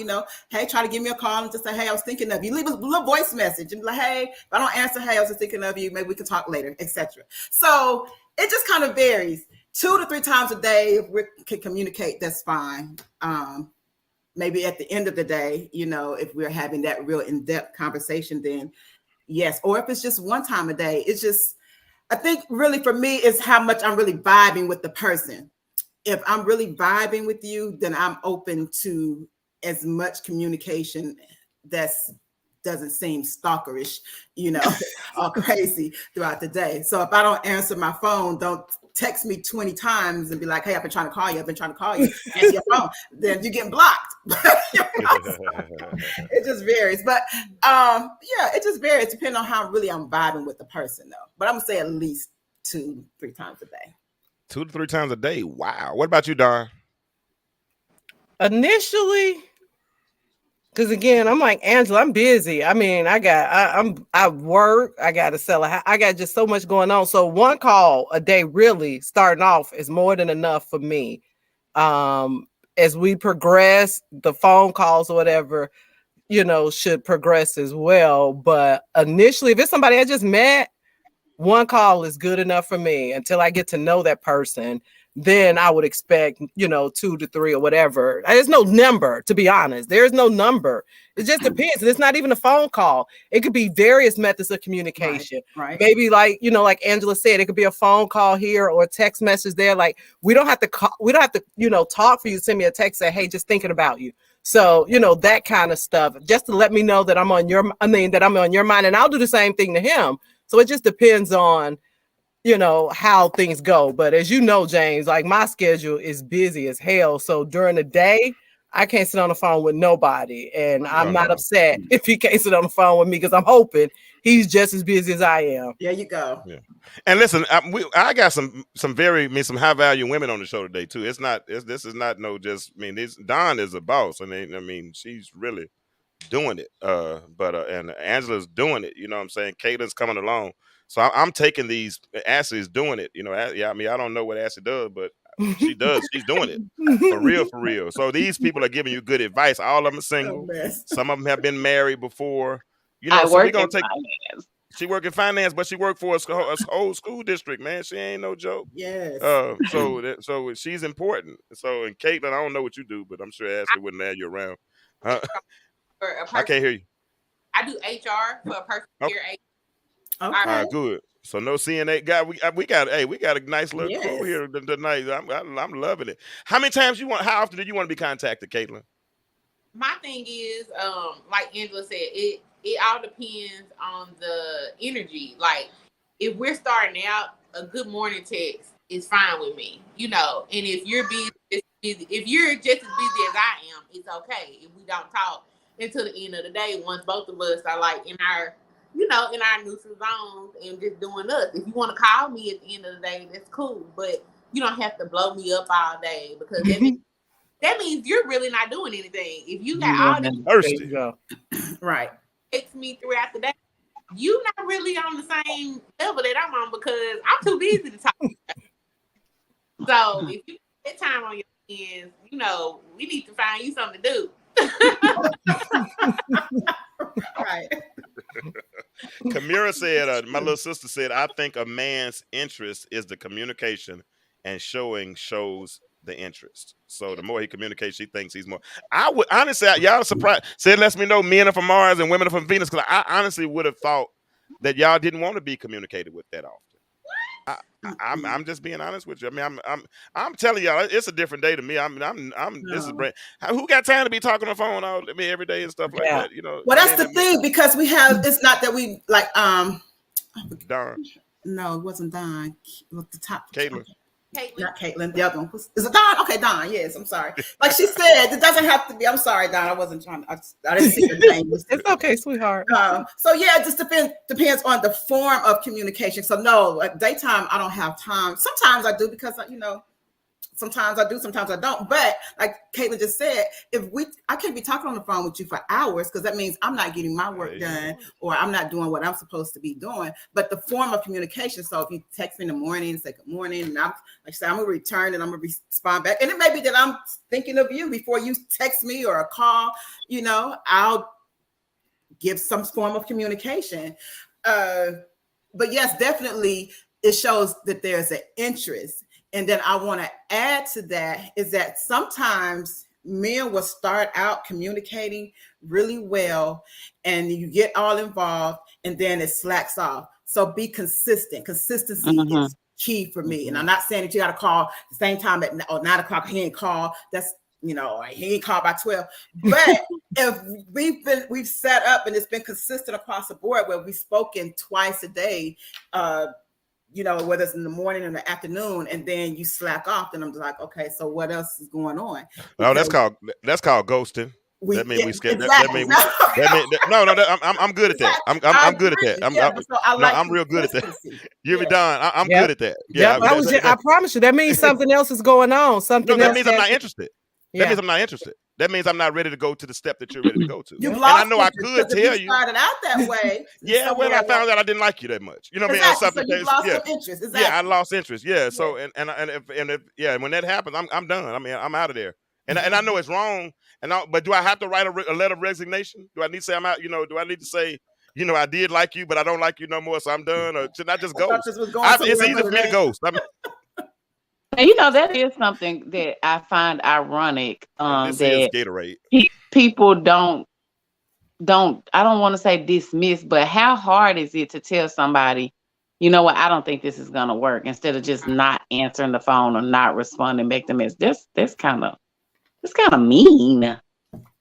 hey, try to give me a call and just say, hey, I was thinking of you. Leave a little voice message and be like, hey, if I don't answer, hey, I was just thinking of you. Maybe we can talk later, etc. So it just kind of varies. 2 to 3 times a day, if we can communicate, that's fine. Maybe at the end of the day, if we're having that real in-depth conversation, then yes. Or if it's just one time a day, it's just, I think really for me is how much I'm really vibing with the person. If I'm really vibing with you, then I'm open to as much communication that doesn't seem stalkerish, all crazy throughout the day. So if I don't answer my phone, don't text me 20 times and be like, hey, I've been trying to call you. Answer your phone. Then you're getting blocked. It just varies. But it just varies depending on how really I'm vibing with the person though. But I'm gonna say at least 2-3 times a day. 2 to 3 times a day. Wow. What about you, Don? Initially, because again, I'm like Angela, I'm busy. I mean, I work, I got to sell I got just so much going on. So one call a day really starting off is more than enough for me. As we progress, the phone calls or whatever, should progress as well. But initially, if it's somebody I just met, one call is good enough for me until I get to know that person. Then I would expect, 2 to 3 or whatever. There's no number, to be honest. There's no number. It just depends. It's not even a phone call. It could be various methods of communication. Right. Maybe like Angela said, it could be a phone call here or a text message there. Like we don't have to call, we don't have to, talk for you to send me a text, say, hey, just thinking about you. So, that kind of stuff, just to let me know that I'm on your mind, and I'll do the same thing to him. So it just depends on, how things go. But as you know, James, like my schedule is busy as hell. So during the day, I can't sit on the phone with nobody. And I'm not upset if he can't sit on the phone with me, because I'm hoping he's just as busy as I am. There you go. Yeah. And listen, I got some high value women on the show today too. This is not Dawn is a boss, and she's really doing it. And Angela's doing it. You know what I'm saying? Caitlin's coming along. So I'm taking these. Ashley's doing it. I don't know what Ashley does, but she does. She's doing it for real. So these people are giving you good advice. All of them are single. Some of them have been married before. I so work we're gonna in take. finance. She work in finance, but she worked for a whole school district. Man, she ain't no joke. Yes. So she's important. So, and Caitlin, I don't know what you do, but I'm sure Ashley wouldn't have you around. I can't hear you. I do HR for a person here. Okay. Good. So no CNA guy. We got a nice little crew here tonight. I'm loving it. How often do you want to be contacted, Caitlin? My thing is, like Angela said, it all depends on the energy. Like if we're starting out, a good morning text is fine with me, And if you're busy, if you're just as busy as I am, it's okay if we don't talk until the end of the day. Once both of us are like in our neutral zones and just doing us. If you want to call me at the end of the day, that's cool. But you don't have to blow me up all day, because that means you're really not doing anything. If you got all these thirsty, right, text me throughout the day, you're not really on the same level that I'm on, because I'm too busy to talk. So if you get time on your hands, we need to find you something to do. Right. Kamira said, my little sister said, I think a man's interest is the communication, and shows the interest. So the more he communicates, she thinks he's more. I would honestly, y'all surprised. Said, lets me know men are from Mars and women are from Venus, because I honestly would have thought that y'all didn't want to be communicated with that often. I'm just being honest with you. I'm telling y'all, it's a different day to me. This is brand. Who got time to be talking on the phone every day and stuff like that? Well, that's the thing, because we have. It's not that we like. Darn. No, it wasn't Don. Look, the top. Caitlin. Not Caitlin. The other one. Is it Don? Okay, Don. Yes, I'm sorry. Like she said, it doesn't have to be. I'm sorry, Don. I wasn't trying. I didn't see your name. It's okay, sweetheart. So yeah, it just depends on the form of communication. So no, like daytime, I don't have time. Sometimes I do, because sometimes I do, sometimes I don't. But like Caitlin just said, I can't be talking on the phone with you for hours, because that means I'm not getting my work done, or I'm not doing what I'm supposed to be doing. But the form of communication. So if you text me in the morning and say good morning, and I'm gonna return and I'm gonna respond back. And it may be that I'm thinking of you before you text me or a call. I'll give some form of communication. But yes, definitely, it shows that there's an interest. And then I want to add to that is that sometimes men will start out communicating really well, and you get all involved, and then it slacks off. So be consistent. Consistency is key for me. And I'm not saying that you got to call the same time at 9 o'clock. He ain't call. That's he ain't called by 12. But if we've set up and it's been consistent across the board, where we've spoken twice a day, whether it's in the morning or in the afternoon, and then you slack off, then I'm like, okay, so what else is going on? No, that's called ghosting. That means we scared. Exactly. I'm good at that. I'm good at that. I'm real good at that. You'll be done. I'm good at that. Yeah. I promise you, that means something else is going on. That means I'm not interested. That means I'm not interested. That means I'm not ready to go to the step that you're ready to go to. You've And lost I know I interest, could 'cause if tell you you. started out that way. Yeah, well, I found out I didn't like you that much. You know what I mean? Or Exactly. So something you've that's- lost yeah. some interest. Exactly. Yeah, I lost interest. Yeah. So and if yeah, when that happens, I'm done. I mean, I'm out of there. And I know it's wrong. But do I have to write a letter of resignation? Do I need to say I'm out? You know, do I need to say, you know, I did like you, but I don't like you no more, so I'm done? Or should I just I go? thought this was going It's somewhere easy for me to today. ghost. I mean, And you know, that is something that I find ironic. this is That Gatorade. people don't I don't want to say dismiss, but how hard is it to tell somebody, you know what, I don't think this is gonna work, instead of just not answering the phone or not responding back to message. That's kind of mean.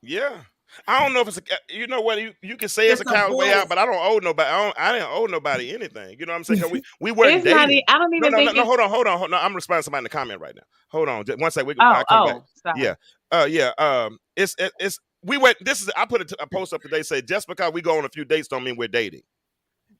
Yeah. I don't know if it's you know what, you can say it's a It's a count way out, voice. but I don't owe nobody. I didn't owe nobody anything. You know what I'm saying? 'Cause we weren't It's not. dating. I don't even think. No. Hold on. No, I'm responding to somebody in the comment right now. Hold on, just one second. Oh, I'll come back. sorry. Yeah. It's we went. This is I put a post up today. Say just because we go on a few dates don't mean we're dating.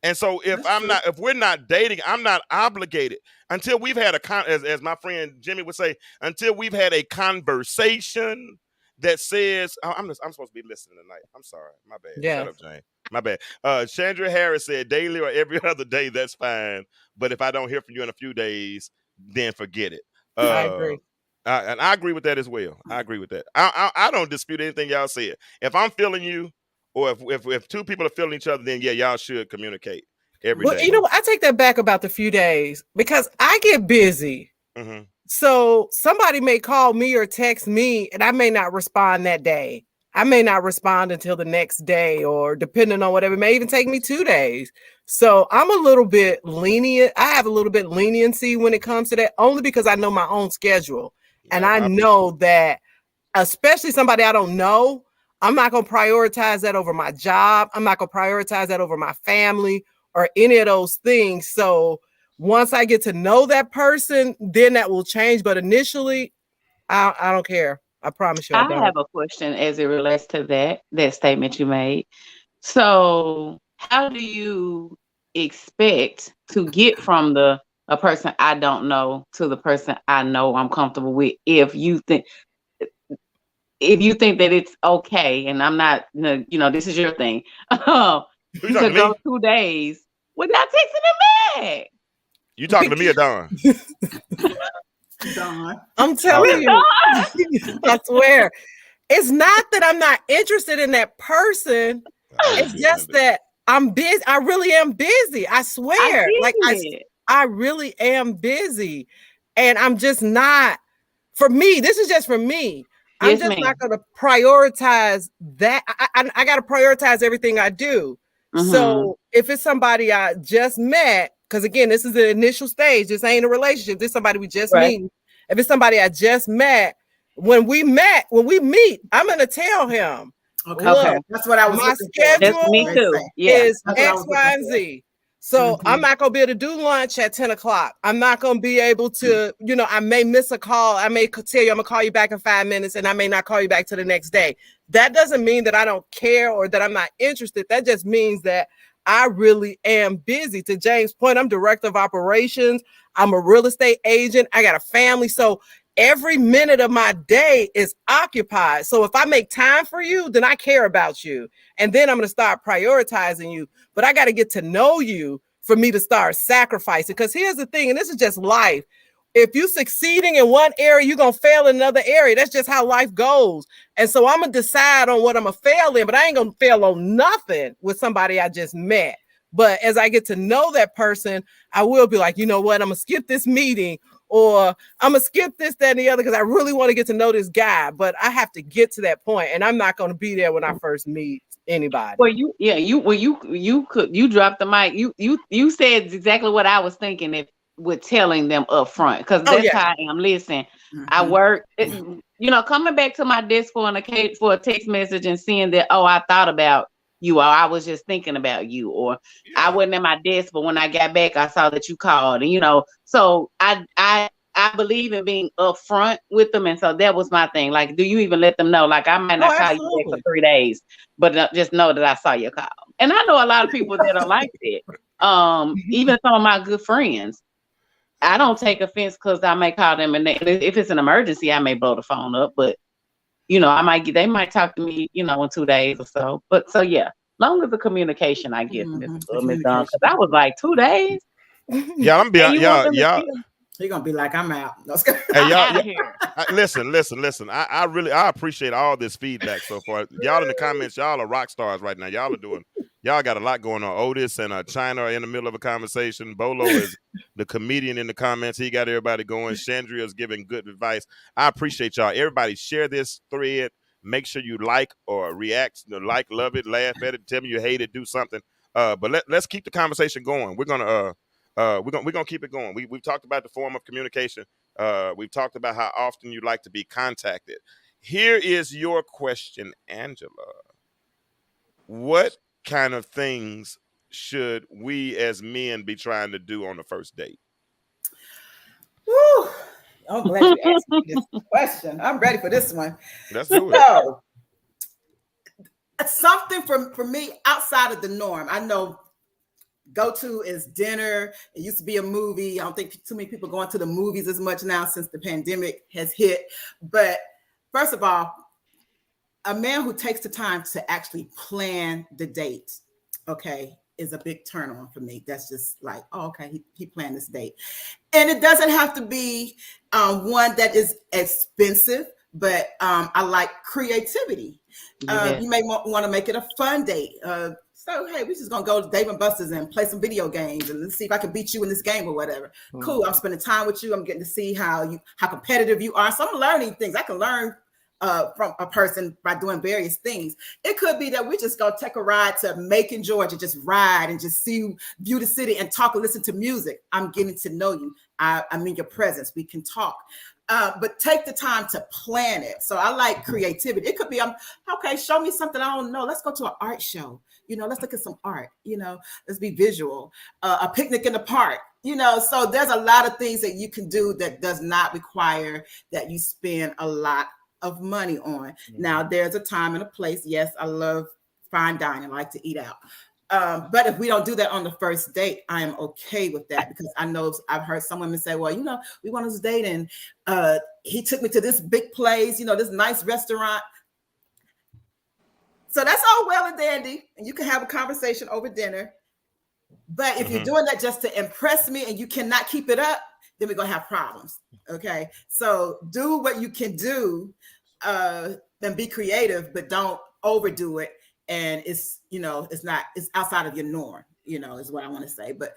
And so if if we're not dating, I'm not obligated until we've had as my friend Jimmy would say, until we've had a conversation that says, I'm supposed to be listening tonight. I'm sorry. My bad. Yes. Shut up, Jane. My bad. Chandra Harris said daily or every other day, that's fine. But if I don't hear from you in a few days, then forget it. I agree. And I agree with that as well. I agree with that. I don't dispute anything y'all said. If I'm feeling you, or if two people are feeling each other, then yeah, y'all should communicate every day. Well, you know, I take that back about the few days because I get busy. Mhm. So somebody may call me or text me and I may not respond that day. I may not respond until the next day, or depending on whatever, it may even take me 2 days. So I'm a little bit lenient. I have a little bit leniency when it comes to that, only because I know my own schedule. And I know that, especially somebody I don't know, I'm not going to prioritize that over my job. I'm not going to prioritize that over my family or any of those things. So once I get to know that person, then that will change. But initially, I don't care. I promise you. I I don't. have a question as it relates to that statement you made. So, how do you expect to get from a person I don't know to the person I know I'm comfortable with, if you think that it's okay, and I'm not, you know, this is your thing, to Who you talking to go me? 2 days without texting them back? You talking to me or Don? Don. I'm telling you, I swear. It's not that I'm not interested in that person. It's just that I'm busy. I really am busy. I swear. I really am busy. And I'm just not, for me, this is just for me. I'm Yes, just ma'am. not going to prioritize that. I got to prioritize everything I do. Mhm. So if it's somebody I just met, because again, this is the initial stage. This ain't a relationship. This is somebody we just Right. meet. If it's somebody I just met, when we meet, I'm going to tell him, Okay. look, That's what I was my looking for. schedule That's me too. Yeah. is That's what I X, was looking Y, and for. Z. So I'm not going to be able to do lunch at 10 o'clock. I'm not going to be able to, you know, I may miss a call. I may tell you I'm going to call you back in 5 minutes, and I may not call you back till the next day. That doesn't mean that I don't care or that I'm not interested. That just means that I really am busy. To James' point, I'm director of operations. I'm a real estate agent. I got a family. So every minute of my day is occupied. So if I make time for you, then I care about you. And then I'm going to start prioritizing you. But I got to get to know you for me to start sacrificing. Because here's the thing, and this is just life. If you're succeeding in one area, you're going to fail in another area. That's just how life goes. And so I'm going to decide on what I'm going to fail in, but I ain't going to fail on nothing with somebody I just met. But as I get to know that person, I will be like, you know what, I'm going to skip this meeting, or I'm going to skip this, that, and the other, because I really want to get to know this guy. But I have to get to that point, and I'm not going to be there when I first meet anybody. Well, you dropped the mic. You said exactly what I was thinking with telling them up front, because that's how I am. Listen, I work, you know, coming back to my desk for a text message and seeing that, oh, I thought about you, or I was just thinking about you, or I wasn't at my desk, but when I got back, I saw that you called, and you know, so I believe in being upfront with them, and so that was my thing. Like, do you even let them know? Like, I might not call you back for 3 days, but just know that I saw your call. And I know a lot of people that are like that. Even some of my good friends, I don't take offense because I may call them, and if it's an emergency, I may blow the phone up. But they might talk to me, in 2 days or so. But so yeah, long as the communication, I guess, Miss Dunn, because I was like 2 days. Yeah, I'm being y'all. You're gonna be like, I'm out. Hey, y'all, Out of here. listen. I really appreciate all this feedback so far. Y'all in the comments, y'all are rock stars right now. Y'all got a lot going on. Otis and China are in the middle of a conversation. Bolo is the comedian in the comments. He got everybody going. Chandria is giving good advice. I appreciate y'all. Everybody share this thread. Make sure you like or react. Like, love it, laugh at it, tell me you hate it, do something. But let's keep the conversation going. We're gonna keep it going. We've talked about the form of communication. We've talked about how often you like to be contacted. Here is your question, Angela. What kind of things should we as men be trying to do on the first date? Woo. I'm glad you asked me this question. I'm ready for this one. Let's do it. So, something for me outside of the norm. I know go-to is dinner. It used to be a movie. I don't think too many people going to the movies as much now since the pandemic has hit. But first of all, a man who takes the time to actually plan the date, okay, is a big turn on for me. That's just like, oh, okay, he planned this date. And it doesn't have to be one that is expensive, but I like creativity. You may want to make it a fun date. So, hey, we're just going to go to Dave & Buster's and play some video games and let's see if I can beat you in this game or whatever. Cool. I'm spending time with you. I'm getting to see how competitive you are. So I'm learning things. I can learn from a person by doing various things. It could be that we just go take a ride to Macon, Georgia, just ride and just view the city and talk and listen to music. I'm getting to know you. I'm in your presence. We can talk. But take the time to plan it. So I like creativity. It could be, okay, show me something I don't know. Let's go to an art show. Let's look at some art. Let's be visual. A picnic in the park. So there's a lot of things that you can do that does not require that you spend a lot of money on. Now, there's a time and a place. Yes, I love fine dining. I like to eat out. But if we don't do that on the first date, I am okay with that because I know I've heard some women say, well, we went on this date and he took me to this big place, this nice restaurant. So that's all well and dandy. And you can have a conversation over dinner. But if you're doing that just to impress me and you cannot keep it up, then we're going to have problems. Okay. So do what you can do and be creative, but don't overdo it. And it's outside of your norm, is what I want to say. But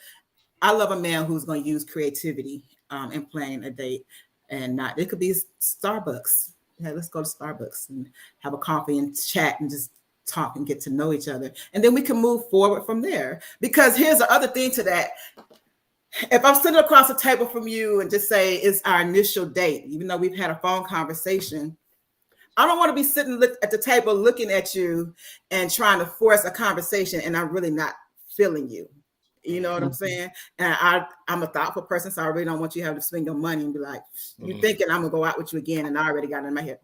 I love a man who's going to use creativity in planning a date and not, it could be Starbucks. Yeah, let's go to Starbucks and have a coffee and chat and just talk and get to know each other. And then we can move forward from there. Because here's the other thing to that. If I'm sitting across the table from you and just say it's our initial date, even though we've had a phone conversation, I don't want to be sitting at the table looking at you and trying to force a conversation and I'm really not feeling you. You know what I'm saying? And I'm a thoughtful person, so I really don't want you to have to spend your money and be like, you're thinking I'm going to go out with you again and I already got it in my head.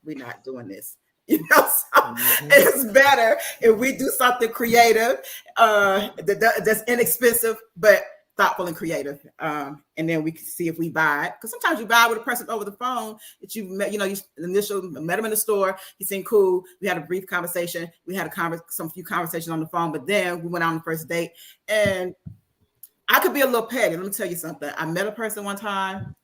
We're not doing this. So it's better if we do something creative that's inexpensive, but thoughtful and creative. And then we can see if we buy it. Because sometimes you buy with a person over the phone that you met, you met him in the store. He seemed cool. We had a brief conversation. We had some few conversations on the phone, but then we went out on the first date. And I could be a little petty. Let me tell you something. I met a person one time.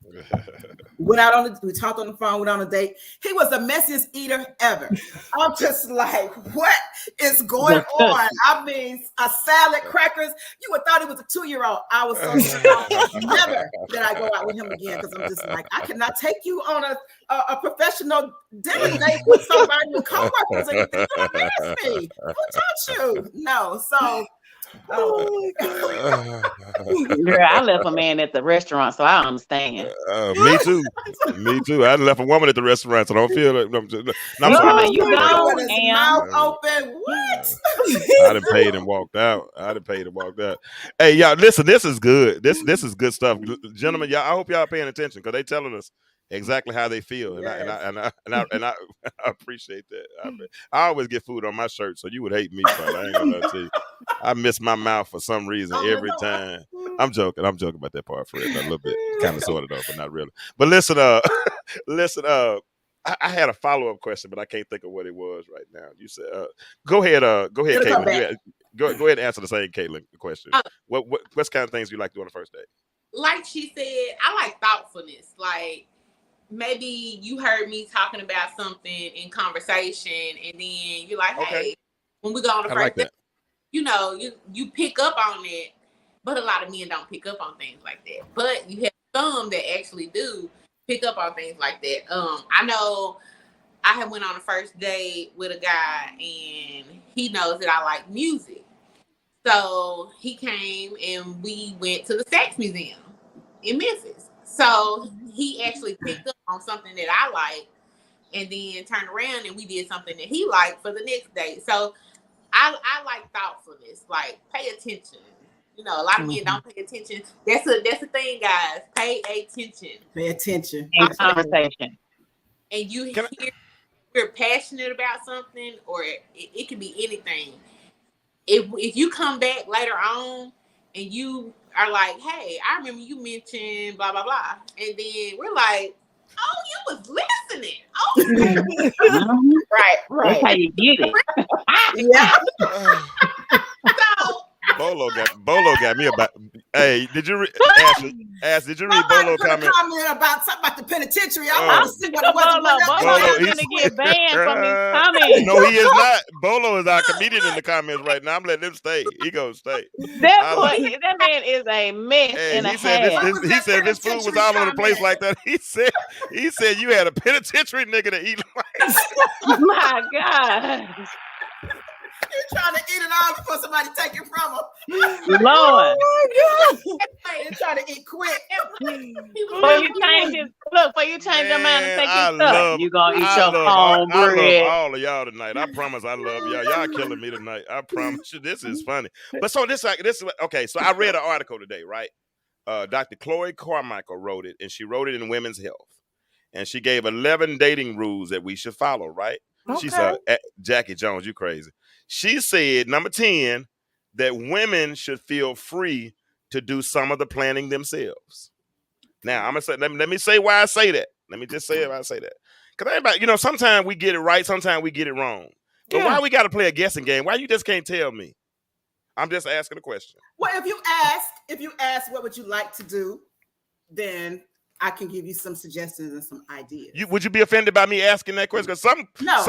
We talked on the phone, went on a date. He was the messiest eater ever. I'm just like, what is going on? I mean, a salad, crackers. You would thought he was a 2-year-old. I was so shocked. Never did I go out with him again because I'm just like, I cannot take you on a professional dinner date with somebody with coworkers and you're gonna embarrass me. Who taught you? No, so. Oh girl, I left a man at the restaurant, so I understand. Me too. I left a woman at the restaurant, so don't feel like I'm sorry. You gone and mouth open. What? I'd have paid and walked out. Hey, y'all, listen. This is good. This is good stuff, gentlemen. Y'all, I hope y'all paying attention because they telling us exactly how they feel, and I appreciate that. I always get food on my shirt, so you would hate me, but I ain't gonna tell you. I miss my mouth for some reason every time. I'm joking about that part for it a little bit, kind of sort of though, but not really. But listen, I had a follow-up question, but I can't think of what it was right now. You said, go ahead, It'll come Caitlin. back. Go ahead and answer the same Caitlin question. Uh, What's kind of things you like to do on the first date? Like she said, I like thoughtfulness. Like maybe you heard me talking about something in conversation, and then you're like, Okay. hey, when we go on the I first like date, that. you know, you pick up on it, but a lot of men don't pick up on things like that. But you have some that actually do pick up on things like that. I know I had went on a first date with a guy, and he knows that I like music. So he came and we went to the Sax Museum in Memphis. So he actually picked up on something that I like, and then turned around and we did something that he liked for the next date. So I like thoughtfulness, like pay attention. You know, a lot of men don't pay attention. That's a thing, guys. Pay attention. Pay attention. In conversation. And you Can hear we're passionate about something, or it can be anything. If you come back later on and you are like, hey, I remember you mentioned blah blah blah, and then we're like, oh, you was listening. Oh, Mhm. Right, That's how right. you get it. Yeah. so Bolo got me about. Hey, did you ask? Did you read Somebody Bolo put a comment? comment about something about the penitentiary. I Oh. want to see what it was. Bolo Bolo, is he's- gonna get banned from his comments. No, he is not. Bolo is our comedian in the comments right now. I'm letting him stay. He gonna stay. That man is a mess Hey, and a he said half. he said if his food was all over the place like that. He said you had a penitentiary nigga to eat. My God, You're trying to eat it all before somebody take it from him. Lord. You're trying to eat quick. Before you change your mind and take I your stuff, love- you gonna eat I your love all cornbread. of y'all tonight. I promise I love y'all. Y'all killing me tonight. I promise you. This is funny. But so this okay. So I read an article today, right? Dr. Chloe Carmichael wrote it, and she wrote it in Women's Health, and she gave 11 dating rules that we should follow. Right? She's Jackie Jones. You crazy? She said number 10 that women should feel free to do some of the planning themselves. Now I'm gonna say let me say why I say that. Let me just say why I say that. Because everybody, sometimes we get it right, sometimes we get it wrong. But why we got to play a guessing game? Why you just can't tell me? I'm just asking a question. Well, if you ask what would you like to do, then I can give you some suggestions and some ideas. Would you be offended by me asking that question? Because some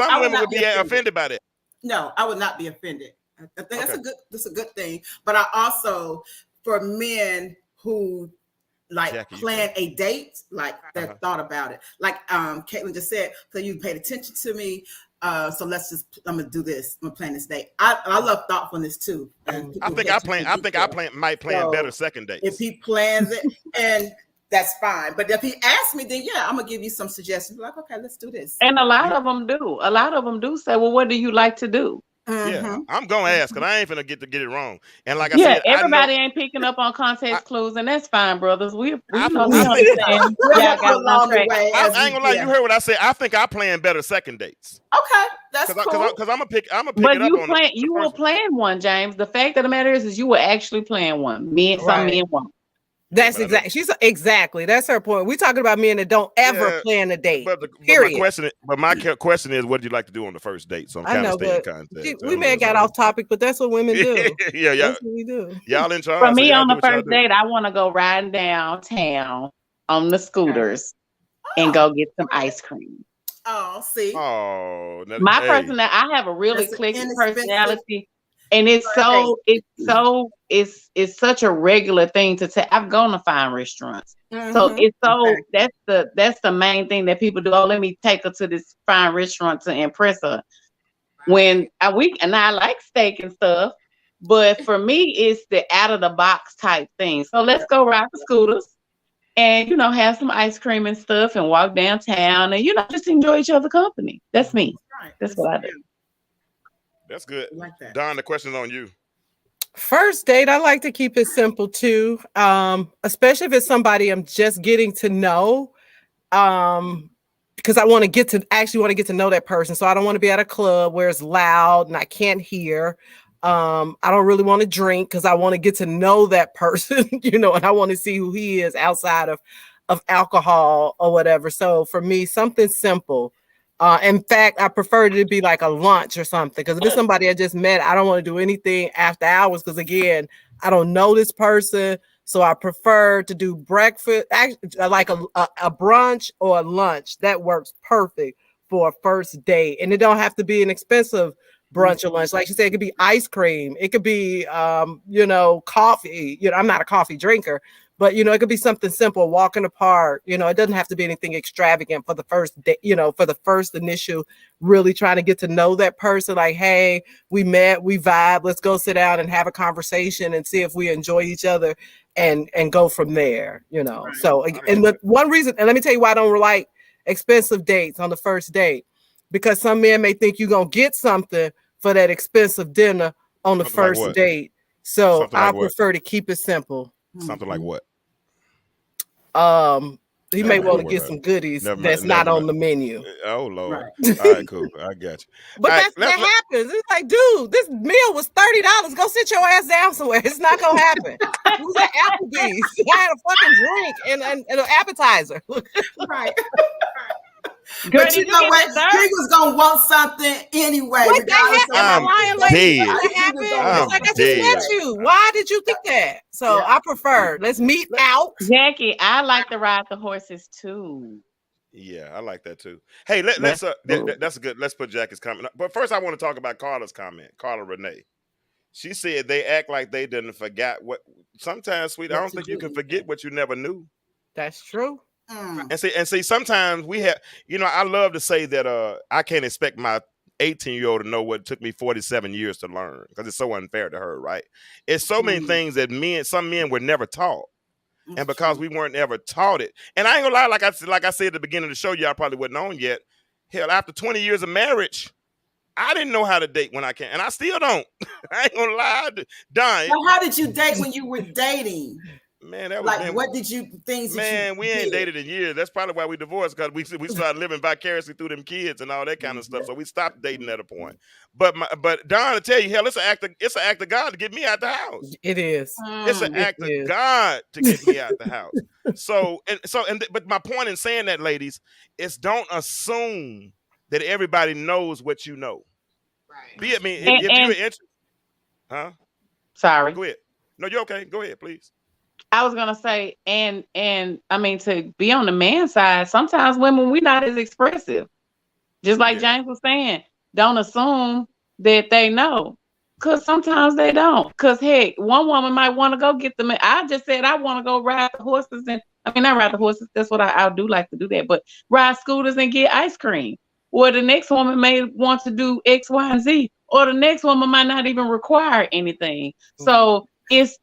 I women not would be offended by that. No, I would not be offended. I think Okay. that's a good thing. But I also, for men who like Jackie, you plan a date, like that Uh-huh. thought about it. Like Caitlin just said, so you paid attention to me. So I'm gonna do this. I'm gonna plan this date. I love thoughtfulness too. And I people think I pay plan. attention I think to I detail. might plan So, better second dates. If he plans it, and that's fine. But if he asks me, then yeah, I'm gonna give you some suggestions. Like, okay, let's do this. And a lot of them do. A lot of them do say, "Well, what do you like to do?" Yeah, Mhm. I'm gonna ask because I ain't finna get it wrong. And like I Yeah, said, everybody ain't picking up on context clues, and that's fine, brothers. We I- know I we think- understand. We'll Y'all help got along one the track. way I as ain't gonna lie. You heard what I said. I think I plan better second dates. Okay, that's cool. Because I'm gonna pick. I'm gonna pick But it up you on plan. the You will first one. plan one, James. The fact of the matter is you will actually plan one. Some Right. men won't. That's But I exactly. That's her point. We're talking about men that don't ever Yeah, plan a date. But my Period. question is, what do you like to do on the first date? So I'm I kind of know, staying but context. we may have got off topic, but that's what women do. Yeah, That's what we do. y'all in charge. For so me, y'all on do the what y'all first do. date, I want to go riding downtown on the scooters and go get some ice cream. Oh, see, Oh, My hey. personality, I have a really That's an clicky inexpensive personality, and it's such a regular thing to take. I've gone to fine restaurants, so Mhm. it's so Okay. that's the main thing that people do. Oh, let me take her to this fine restaurant to impress her. When I like steak and stuff, but for me, it's the out of the box type thing. So let's go ride the scooters and have some ice cream and stuff and walk downtown and just enjoy each other's company. That's me. Right. That's what I do. That's good. I like that. Don, the question's on you. First date, I like to keep it simple too. Especially if it's somebody I'm just getting to know. Because I want to get to know that person. So I don't want to be at a club where it's loud and I can't hear. I don't really want to drink because I want to get to know that person, and I want to see who he is outside of alcohol or whatever. So for me, something simple. In fact, I prefer it to be like a lunch or something. Because if it's somebody I just met, I don't want to do anything after hours. Because again, I don't know this person, so I prefer to do breakfast, like a brunch or a lunch. That works perfect for a first date, and it don't have to be an expensive brunch or lunch. Like you said, it could be ice cream. It could be, coffee. I'm not a coffee drinker. But, it could be something simple, walk in the park. It doesn't have to be anything extravagant for the first day, for the first initial, really trying to get to know that person. Like, hey, we met, we vibe. Let's go sit down and have a conversation and see if we enjoy each other and go from there, Right. So, and the one reason, and let me tell you why I don't like expensive dates on the first date, because some men may think you're going to get something for that expensive dinner on the Something like first what? date. So Something like I what? prefer to keep it simple. Something like what? He Never may mind, want to don't get worry some goodies Never that's mind, not never on the menu. Oh Lord. Right. All right, cool. I got you. But All right, that happens. It's like, dude, this meal was $30. Go sit your ass down somewhere. It's not gonna happen. It was at Applebee's. I had a fucking drink and an appetizer. Right. Girl, But did you you know get what? dessert? He was gonna want something anyway. What regardless that happened? I'm Am I lying, lady? dead. What happened? I'm It's like I just dead. met you. Why did you think that? So Yeah. I prefer let's meet out. Jackie, I like to ride the horses too. Yeah, I like that too. Hey, let's that's good. Let's put Jackie's comment up. But first I want to talk about Carla's comment. Carla Renee. She said they act like they didn't forget what sometimes, sweet. I What don't to think you do. can forget what you never knew. That's true. And see, sometimes we have, I love to say that I can't expect my 18-year-old to know what took me 47 years to learn, because it's so unfair to her, right? It's so many things that some men were never taught. And because we weren't ever taught it, and I ain't gonna lie, like I said at the beginning of the show, y'all probably wasn't on yet. Hell, after 20 years of marriage, I didn't know how to date when I can, and I still don't. I ain't gonna lie, Don. Well, how did you date when you were dating? Man, that was Like, man, what did you things? that you we ain't did? dated in years. That's probably why we divorced, because we started living vicariously through them kids and all that kind of stuff. So we stopped dating at a point. But Don, I tell you, hell, it's an act of God to get me out the house. It is. It's an It act of is. God to get me out the house. But my point in saying that, ladies, is don't assume that everybody knows what you know. Right. Be it me if And- you're interested. Huh? Sorry. Go ahead. No, you're okay. Go ahead, please. I was gonna say, and I mean, to be on the man side, sometimes women, we're not as expressive. Just like Yeah. James was saying, don't assume that they know, because sometimes they don't. Because heck, one woman might want to go get them. I just said I want to go ride the horses, and I mean, not ride the horses. That's what I do like to do that, but ride scooters and get ice cream. Or the next woman may want to do X, Y, and Z. Or the next woman might not even require anything. So it's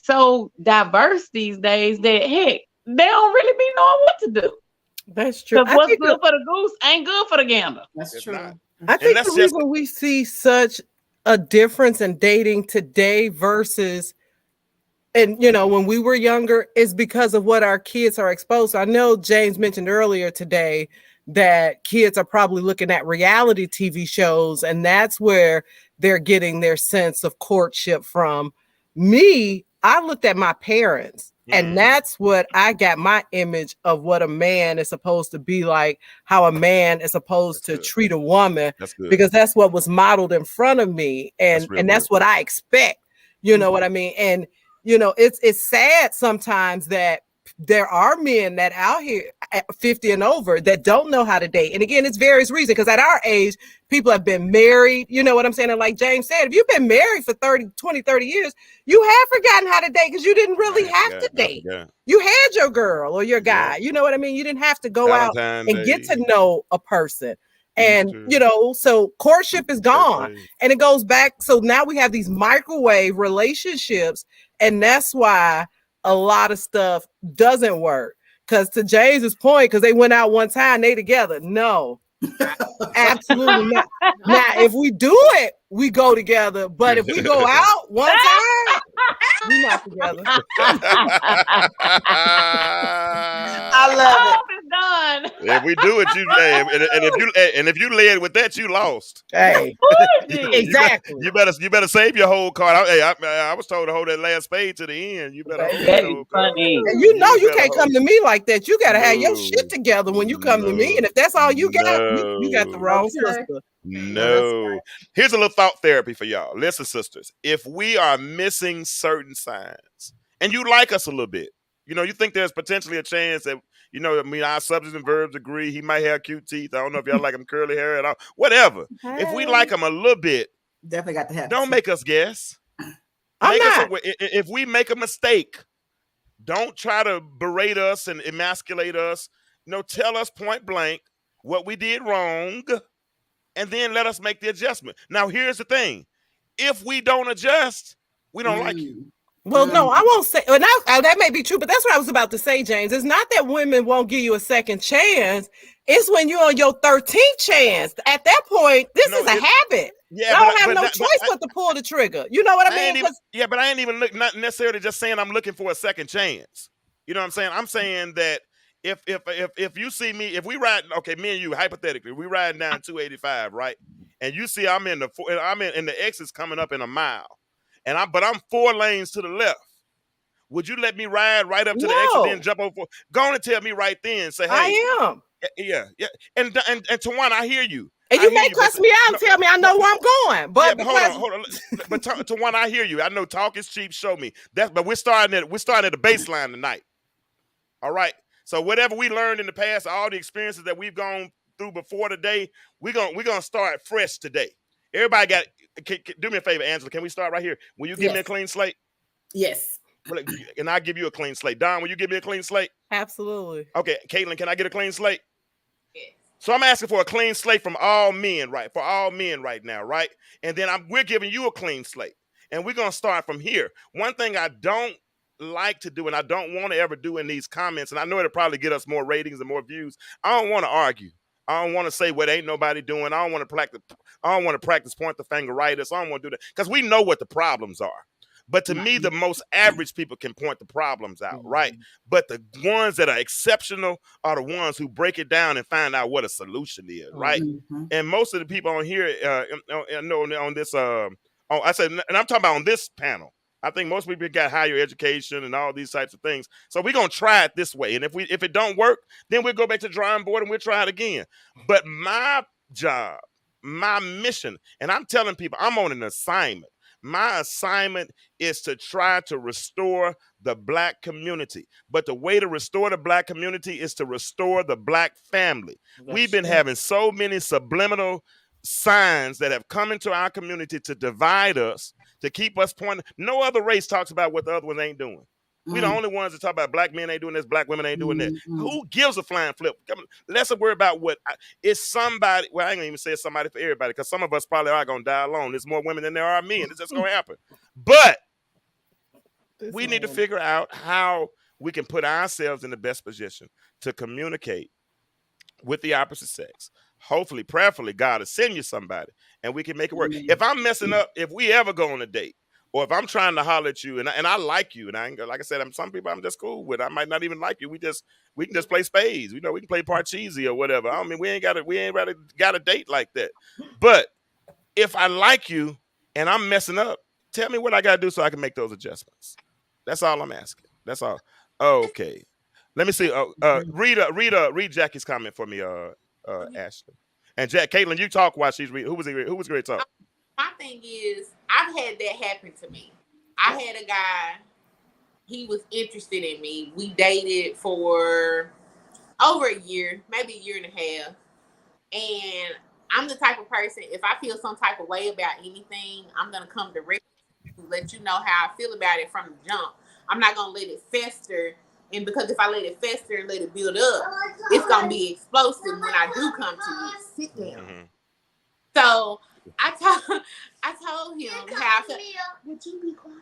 so diverse these days that heck, they don't really be knowing what to do. That's true. Because what's good for the goose ain't good for the gander. That's It's true. not. I think that's the just- reason we see such a difference in dating today versus, and when we were younger, is because of what our kids are exposed to. I know James mentioned earlier today that kids are probably looking at reality TV shows, and that's where they're getting their sense of courtship from. Me, I looked at my parents, and that's what I got my image of what a man is supposed to be like, how a man is supposed That's to good. treat a woman, That's good. because that's what was modeled in front of me, and That's real that's good. what I expect. You know what I mean? And it's sad sometimes that there are men that out here at 50 and over that don't know how to date. And again, it's various reasons, because at our age, people have been married. You know what I'm saying? And like James said, if you've been married for 20-30 years, you have forgotten how to date, because you didn't really have to date. Yeah. You had your girl or your guy. Yeah. You know what I mean? You didn't have to go out Valentine's and get Day. to know a person. And, Easter. so courtship is gone. Birthday. And it goes back. So now we have these microwave relationships. And that's why a lot of stuff doesn't work. Because to James's point, because they went out one time, they together. No, absolutely not. Now, if we do it, we go together. But if we go out one time, we're not together. I love Oh, it. Miss done. If we do it, you and if you led with that, you lost. Hey, Bullshit. exactly. You better save your whole card. I was told to hold that last spade to the end. You better hold that That is whole card. funny. And you know you better can't hold- come to me like that. You gotta have your No. shit together when you come to me. And if that's all you got, you got the No. wrong Okay. sister. No. Here's a little thought therapy for y'all. Listen, sisters, if we are missing certain signs and you like us a little bit, you think there's potentially a chance that, our subjects and verbs agree. He might have cute teeth. I don't know if y'all like him curly hair at all. Whatever. If we like him a little bit, Definitely got to have. don't make us guess. I'm not. If we make a mistake, don't try to berate us and emasculate us. Tell us point blank what we did wrong, and then let us make the adjustment. Now, here's the thing. If we don't adjust, we don't like you. Well, no, I won't say. Well, that may be true, but that's what I was about to say, James. It's not that women won't give you a second chance. It's when you're on your 13th chance. At that point, this is a habit. Yeah, I don't have no choice but to pull the trigger. You know what I mean? But I ain't even not necessarily just saying I'm looking for a second chance. You know what I'm saying? I'm saying that if you see me, if we ride, okay, me and you, hypothetically, we riding down 285, right? And you see I'm in the exits coming up in a mile, but I'm 4 lanes to the left. Would you let me ride right up to the exit, then jump over? Go on and tell me right then. Say, hey, I am. Yeah. And Tawana, I hear you. And you may cuss me out and tell me I know where I'm going. But hold on. But Tawana, I hear you. I know talk is cheap. Show me that. But we're starting at the baseline tonight. All right. So whatever we learned in the past, all the experiences that we've gone through before today, we're gonna start fresh today. Everybody do me a favor, Angela. Can we start right here? Will you give me a clean slate? Yes. And I'll give you a clean slate. Don, will you give me a clean slate? Absolutely. Okay, Caitlin, can I get a clean slate? Yes. So I'm asking for a clean slate from all men, right? For all men right now, right? And then we're giving you a clean slate. And we're going to start from here. One thing I don't like to do, and I don't want to ever do in these comments, and I know it'll probably get us more ratings and more views. I don't want to argue. I don't want to say what ain't nobody doing. I don't want to practice point the finger right. I don't want to do that because we know what the problems are. But to me, the most average people can point the problems out, right? But the ones that are exceptional are the ones who break it down and find out what a solution is, right? And most of the people on here, on this, I said, and I'm talking about on this panel. I think most people got higher education and all these types of things. So we're gonna try it this way, and if it don't work, then we'll go back to the drawing board and we'll try it again. But my job, my mission, and I'm telling people I'm on an assignment. My assignment is to try to restore the Black community. But the way to restore the Black community is to restore the Black family. We've been having so many subliminal signs that have come into our community to divide us, to keep us pointing. No other race talks about what the other ones ain't doing. We the only ones that talk about Black men ain't doing this, Black women ain't doing that. Who gives a flying flip? Let's worry about it's somebody. Well, I ain't gonna even say it's somebody for everybody, because some of us probably are gonna die alone. There's more women than there are men. It's just gonna happen. But we need to figure out how we can put ourselves in the best position to communicate with the opposite sex. Hopefully, prayerfully, God will send you somebody and we can make it work. If I'm messing up, if we ever go on a date, or if I'm trying to holler at you and I like you, and I ain't, like I said, some people I'm just cool with. I might not even like you. We can just play spades. We can play Parcheesi or whatever. I mean, we ain't got a date like that. But if I like you and I'm messing up, tell me what I gotta do so I can make those adjustments. That's all I'm asking. That's all. Okay. Let me see. Read Jackie's comment for me, Ashley. And Caitlin, you talk while she's reading. Who was great talk? My thing is, I've had that happen to me. I had a guy, he was interested in me. We dated for over a year, maybe a year and a half. And I'm the type of person, if I feel some type of way about anything, I'm going to come direct to let you know how I feel about it from the jump. I'm not going to let it fester. And because if I let it fester and let it build up, it's going to be explosive when I do come to you. Sit down. Mm-hmm. So I told him how I felt. Would you be quiet?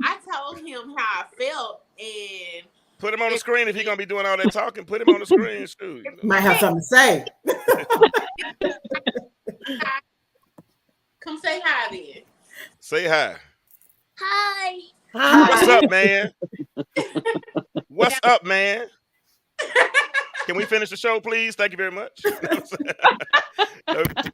I told him how I felt, and put him on the screen if he's gonna be doing all that talking. Put him on the screen, shoot. Might have something to say. Come say hi then. Say hi. Hi. What's up, man? What's up, man? Can we finish the show, please? Thank you very much.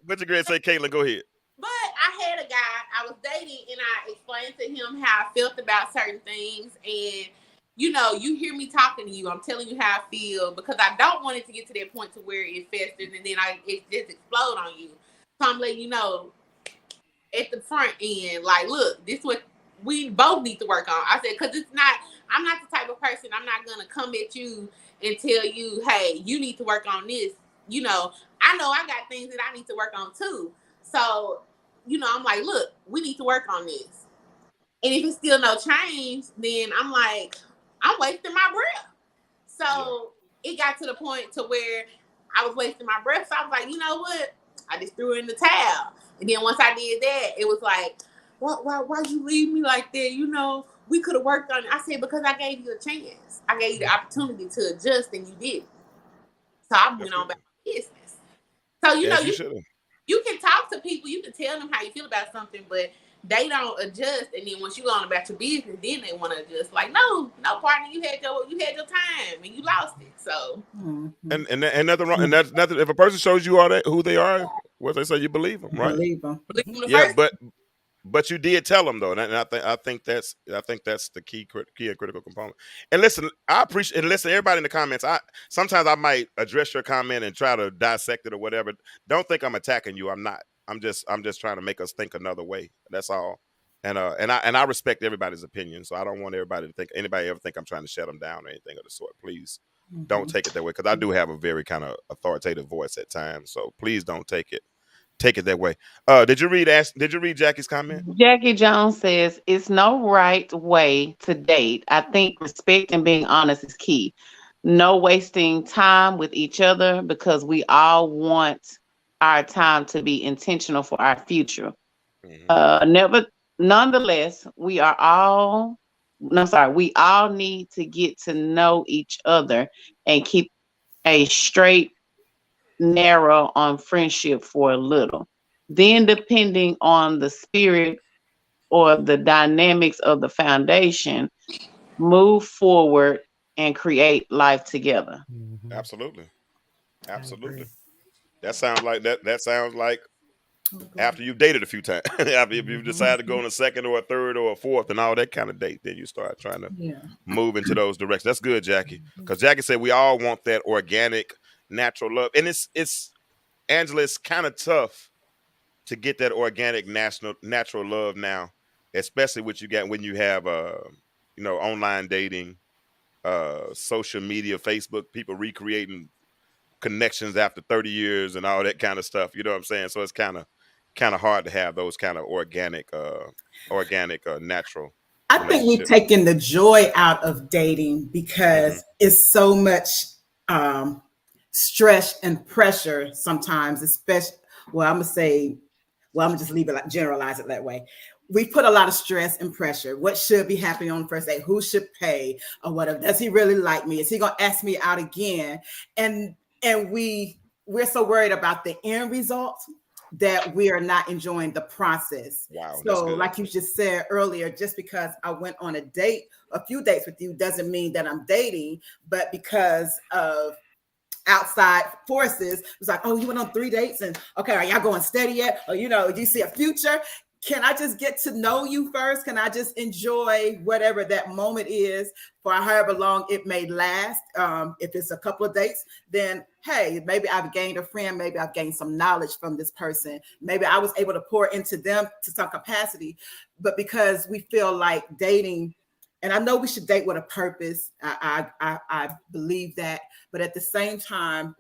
What you gonna say, Caitlin? Go ahead. But I had a guy I was dating, and I explained to him how I felt about certain things. And you know, you hear me talking to you. I'm telling you how I feel because I don't want it to get to that point to where it festers and then it just explode on you. So I'm letting you know at the front end, like, look, this is what we both need to work on. I said, because I'm not the type of person, I'm not going to come at you and tell you, hey, you need to work on this. You know I got things that I need to work on too. So, you know, I'm like, look, we need to work on this. And if it's still no change, then I'm like, I'm wasting my breath. So it got to the point to where I was wasting my breath. So I was like, you know what? I just threw in the towel. And then once I did that, it was like, why'd you leave me like that? You know, we could have worked on it. I said, because I gave you a chance. I gave you the opportunity to adjust and you didn't. So I went on about my business. So, you know, you can talk to people, you can tell them how you feel about something, but they don't adjust. And then once you go on about your business, then they want to adjust. Like, no, partner, you had your time and you lost it. So and nothing wrong. And that's nothing. If a person shows you all that who they are, what they say, you believe them, right? Believe them. Yeah, but you did tell them though, and I think that's the key and critical component. And listen, I appreciate. And listen, everybody in the comments. Sometimes I might address your comment and try to dissect it or whatever. Don't think I'm attacking you. I'm not. I'm just trying to make us think another way. That's all. And I respect everybody's opinion, so I don't want anybody ever think I'm trying to shut them down or anything of the sort. Please don't take it that way, because I do have a very kind of authoritative voice at times. So please don't take it that way. Did you read Jackie's comment? Jackie Jones says it's no right way to date. I think respect and being honest is key. No wasting time with each other because we all want our time to be intentional for our future. Nonetheless, we all need to get to know each other and keep a straight narrow on friendship for a little. Then, depending on the spirit or the dynamics of the foundation, move forward and create life together. Absolutely. That sounds like after you've dated a few times, after you've decided to go on a second or a third or a fourth and all that kind of date, then you start trying to move into those directions. That's good, Jackie. Because Jackie said we all want that organic, natural love. And it's Angela, it's kind of tough to get that organic, natural love now, especially what you get when you have online dating, social media, Facebook, people recreating connections after 30 years and all that kind of stuff. You know what I'm saying? So it's kind of hard to have those kind of organic, natural. I think we've taken the joy out of dating because it's so much stress and pressure sometimes, especially, I'm gonna just leave it like generalize it that way. We put a lot of stress and pressure. What should be happening on the first date? Who should pay or whatever? Does he really like me? Is he gonna ask me out again? And we're so worried about the end result that we are not enjoying the process. Wow. So like you just said earlier, just because I went on a few dates with you doesn't mean that I'm dating, but because of outside forces, it was like, oh, you went on 3 dates and okay, are y'all going steady yet? Or, do you see a future? Can I just get to know you first? Can I just enjoy whatever that moment is for however long it may last? If it's a couple of dates, then hey, maybe I've gained a friend. Maybe I've gained some knowledge from this person. Maybe I was able to pour into them to some capacity. But because we feel like dating, and I know we should date with a purpose. I believe that. But at the same time,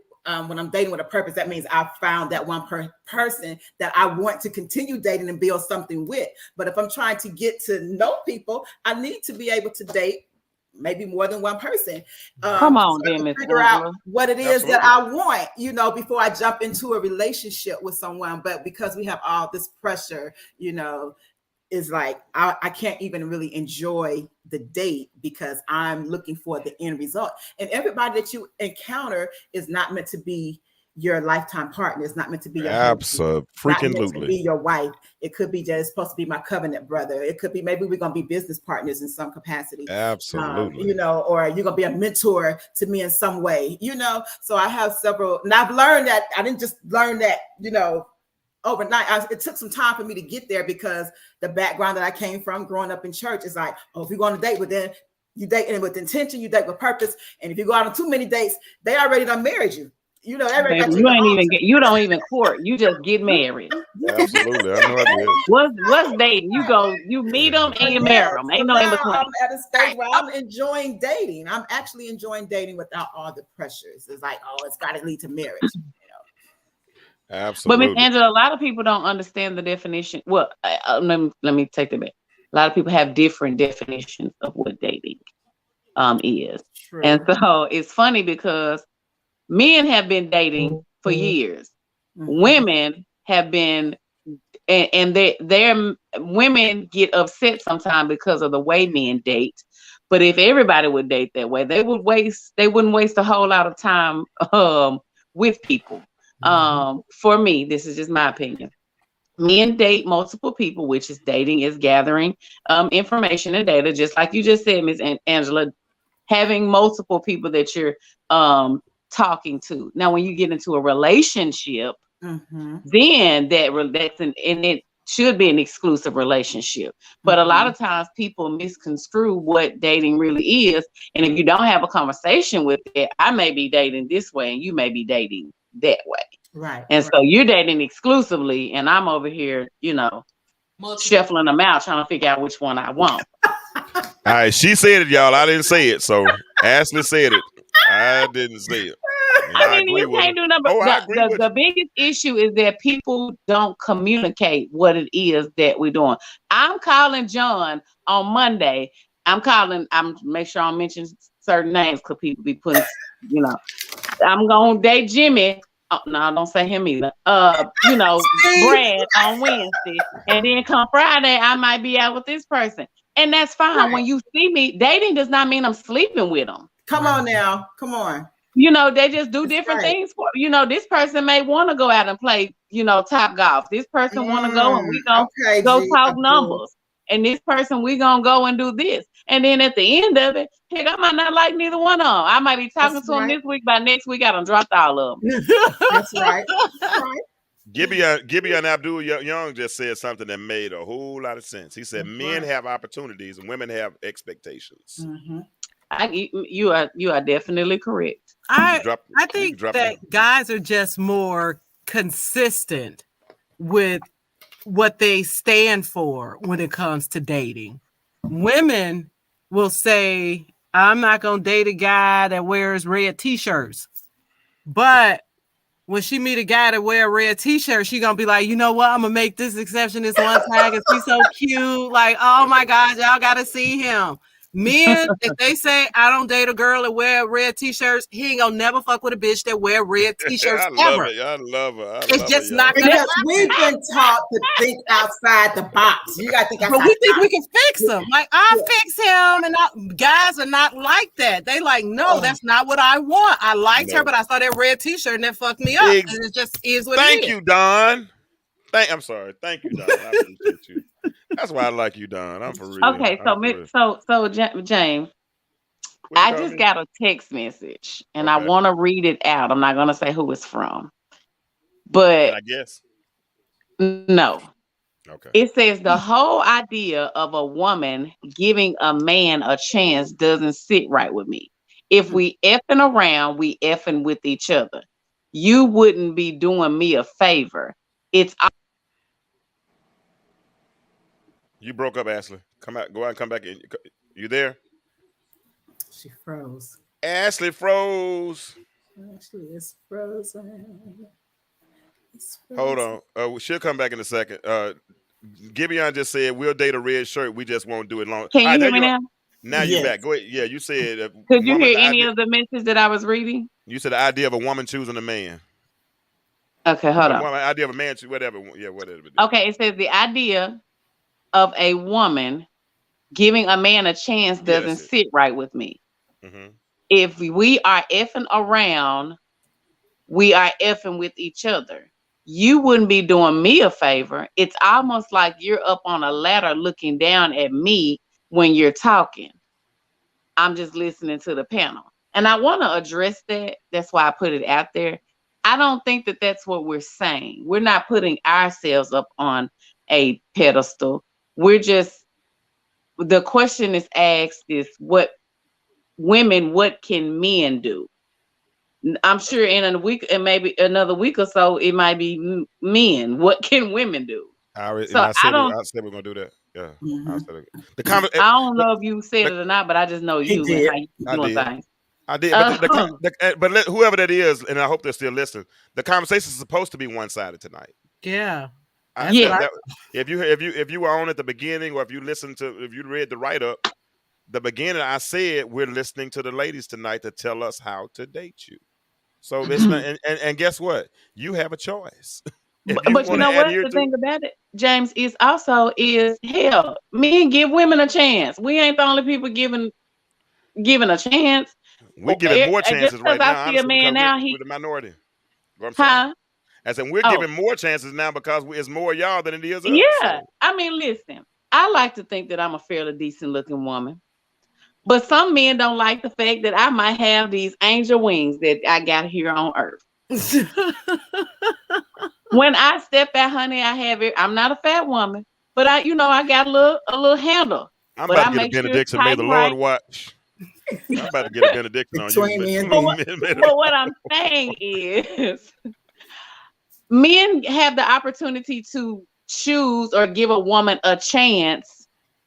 when I'm dating with a purpose, that means I've found that one person that I want to continue dating and build something with. But if I'm trying to get to know people, I need to be able to date maybe more than one person. Come on, so then, Ms. figure out what it is that I want, before I jump into a relationship with someone. But because we have all this pressure, is like I can't even really enjoy the date because I'm looking for the end result. And everybody that you encounter is not meant to be your lifetime partner. It's not meant to be your husband. Not meant to be Absolutely. your wife. It could be just supposed to be my covenant brother. It could be maybe we're gonna be business partners in some capacity. Absolutely. You know, or you're gonna be a mentor to me in some way, you know. So I have several, and I've learned that I didn't just learn that, you know, overnight. It took some time for me to get there because the background that I came from growing up in church is like, oh, if you're going to date with them, you date with intention, you date with purpose. And if you go out on too many dates, they already done married you. You know, everybody got You ain't even you don't even court. You just get married. Absolutely. I know I did. What's dating? You meet them and you marry them. Ain't no in between. I'm at a stage where I'm enjoying dating. I'm actually enjoying dating without all the pressures. It's like, oh, it's got to lead to marriage. You know? Absolutely. But Miss Angela, a lot of people don't understand the definition. Well, let me take that back. A lot of people have different definitions of what dating is. True. And so it's funny because men have been dating for years. Women have been, and their women get upset sometimes because of the way men date. But if everybody would date that way, they wouldn't waste a whole lot of time with people. For me, this is just my opinion. Men date multiple people, which is dating is gathering information and data, just like you just said, Miss Angela, having multiple people that you're talking to. Now, when you get into a relationship, then that's and it should be an exclusive relationship. But a lot of times people misconstrue what dating really is. And if you don't have a conversation with it, I may be dating this way and you may be dating that way. Right. And so you're dating exclusively and I'm over here, you know, shuffling them out, trying to figure out which one I want. All right, she said it, y'all. I didn't say it. So Ashley said it. I didn't say it. I mean, you can't do nothing. The biggest issue is that people don't communicate what it is that we're doing. I'm calling John on Monday. I'm make sure I mention certain names because people be putting, you know, I'm gonna date Jimmy. Oh, no, don't say him either. You know, Brad on Wednesday, and then come Friday, I might be out with this person, and that's fine. Right. When you see me, dating does not mean I'm sleeping with them. Come on now, come on. You know, they just do different things for, you know, this person may want to go out and play, you know, top golf. This person want to go and we gonna go talk numbers. And this person, we gonna go and do this. And then at the end of it, heck, I might not like neither one of them. I might be talking to them this week. By next week, I done dropped all of them. That's right. That's right. Gibeon Abdul Young just said something that made a whole lot of sense. He said, men have opportunities and women have expectations. You are definitely correct. I think that guys are just more consistent with what they stand for when it comes to dating. Women will say, I'm not going to date a guy that wears red t-shirts. But when she meet a guy that wear a red t-shirt, she going to be like, you know what? I'm going to make this exception this one time because he's so cute. Like, oh my God, y'all got to see him. Men, if they say I don't date a girl that wear red t-shirts, he ain't gonna never fuck with a bitch that wear red t-shirts ever. I love her. It's just not gonna because we've been taught to think outside the box. You gotta think outside. But we think we can fix him. Like I'll fix him, and guys are not like that. They like, no, that's not what I want. I liked her, but I saw that red t-shirt and that fucked me up. And it just is what it is. Thank you, Don. I'm sorry. Thank you, Don. I appreciate you. That's why I like you, Don. I'm for real. Okay, so James, I just got a text message, and I want to read it out. I'm not gonna say who it's from, but I guess no. Okay. It says the whole idea of a woman giving a man a chance doesn't sit right with me. If we effing around, we effing with each other. You wouldn't be doing me a favor. It's You broke up, Ashley. Come out. Go out and come back in. You there? She froze. Ashley froze. Ashley is frozen. Hold on. She'll come back in a second. Gibeon just said we'll date a red shirt. We just won't do it long. Can you hear me now? Now you're back. Go ahead. Yeah, you said. Could you hear any of the message that I was reading? You said the idea of a woman choosing a man. Okay, hold on. The idea of a man choosing whatever. Yeah, whatever. Okay, it says the idea of a woman giving a man a chance doesn't sit right with me. If we are effing around, we are effing with each other. You wouldn't be doing me a favor. It's almost like you're up on a ladder looking down at me when you're talking. I'm just listening to the panel. And I want to address that. That's why I put it out there. I don't think that that's what we're saying. We're not putting ourselves up on a pedestal. We're just, the question is asked is what can men do? I'm sure in a week and maybe another week or so, it might be men. What can women do? I So I said don't, I said we're gonna do that. Yeah, I Mhm. said it. The comment. I don't know if you said it or not, but I just know He you did. and how you I doing did. things. I did, but whoever that is, and I hope they're still listening. The conversation is supposed to be one-sided tonight. Yeah. I, Yeah. if you were on at the beginning, or if you read the write-up, the beginning I said we're listening to the ladies tonight to tell us how to date you. So it's not, and guess what? You have a choice. If you But you want to know what? adhere The to thing about it, James, is hell, men give women a chance. We ain't the only people giving a chance. we're giving more Just chances because right I now, see a honestly, man because now, we're the minority. I'm sorry. huh? I said we're Oh. giving more chances now because it's more y'all than it is us. Yeah. So. I mean, listen, I like to think that I'm a fairly decent looking woman. But some men don't like the fact that I might have these angel wings that I got here on earth. When I step out, honey, I have it. I'm not a fat woman, but I got a little handle. I'm But about I to get a make sure it's benediction. May tight the and Lord right. watch. I'm about to get a benediction on you. Between me and But what I'm saying is, men have the opportunity to choose or give a woman a chance,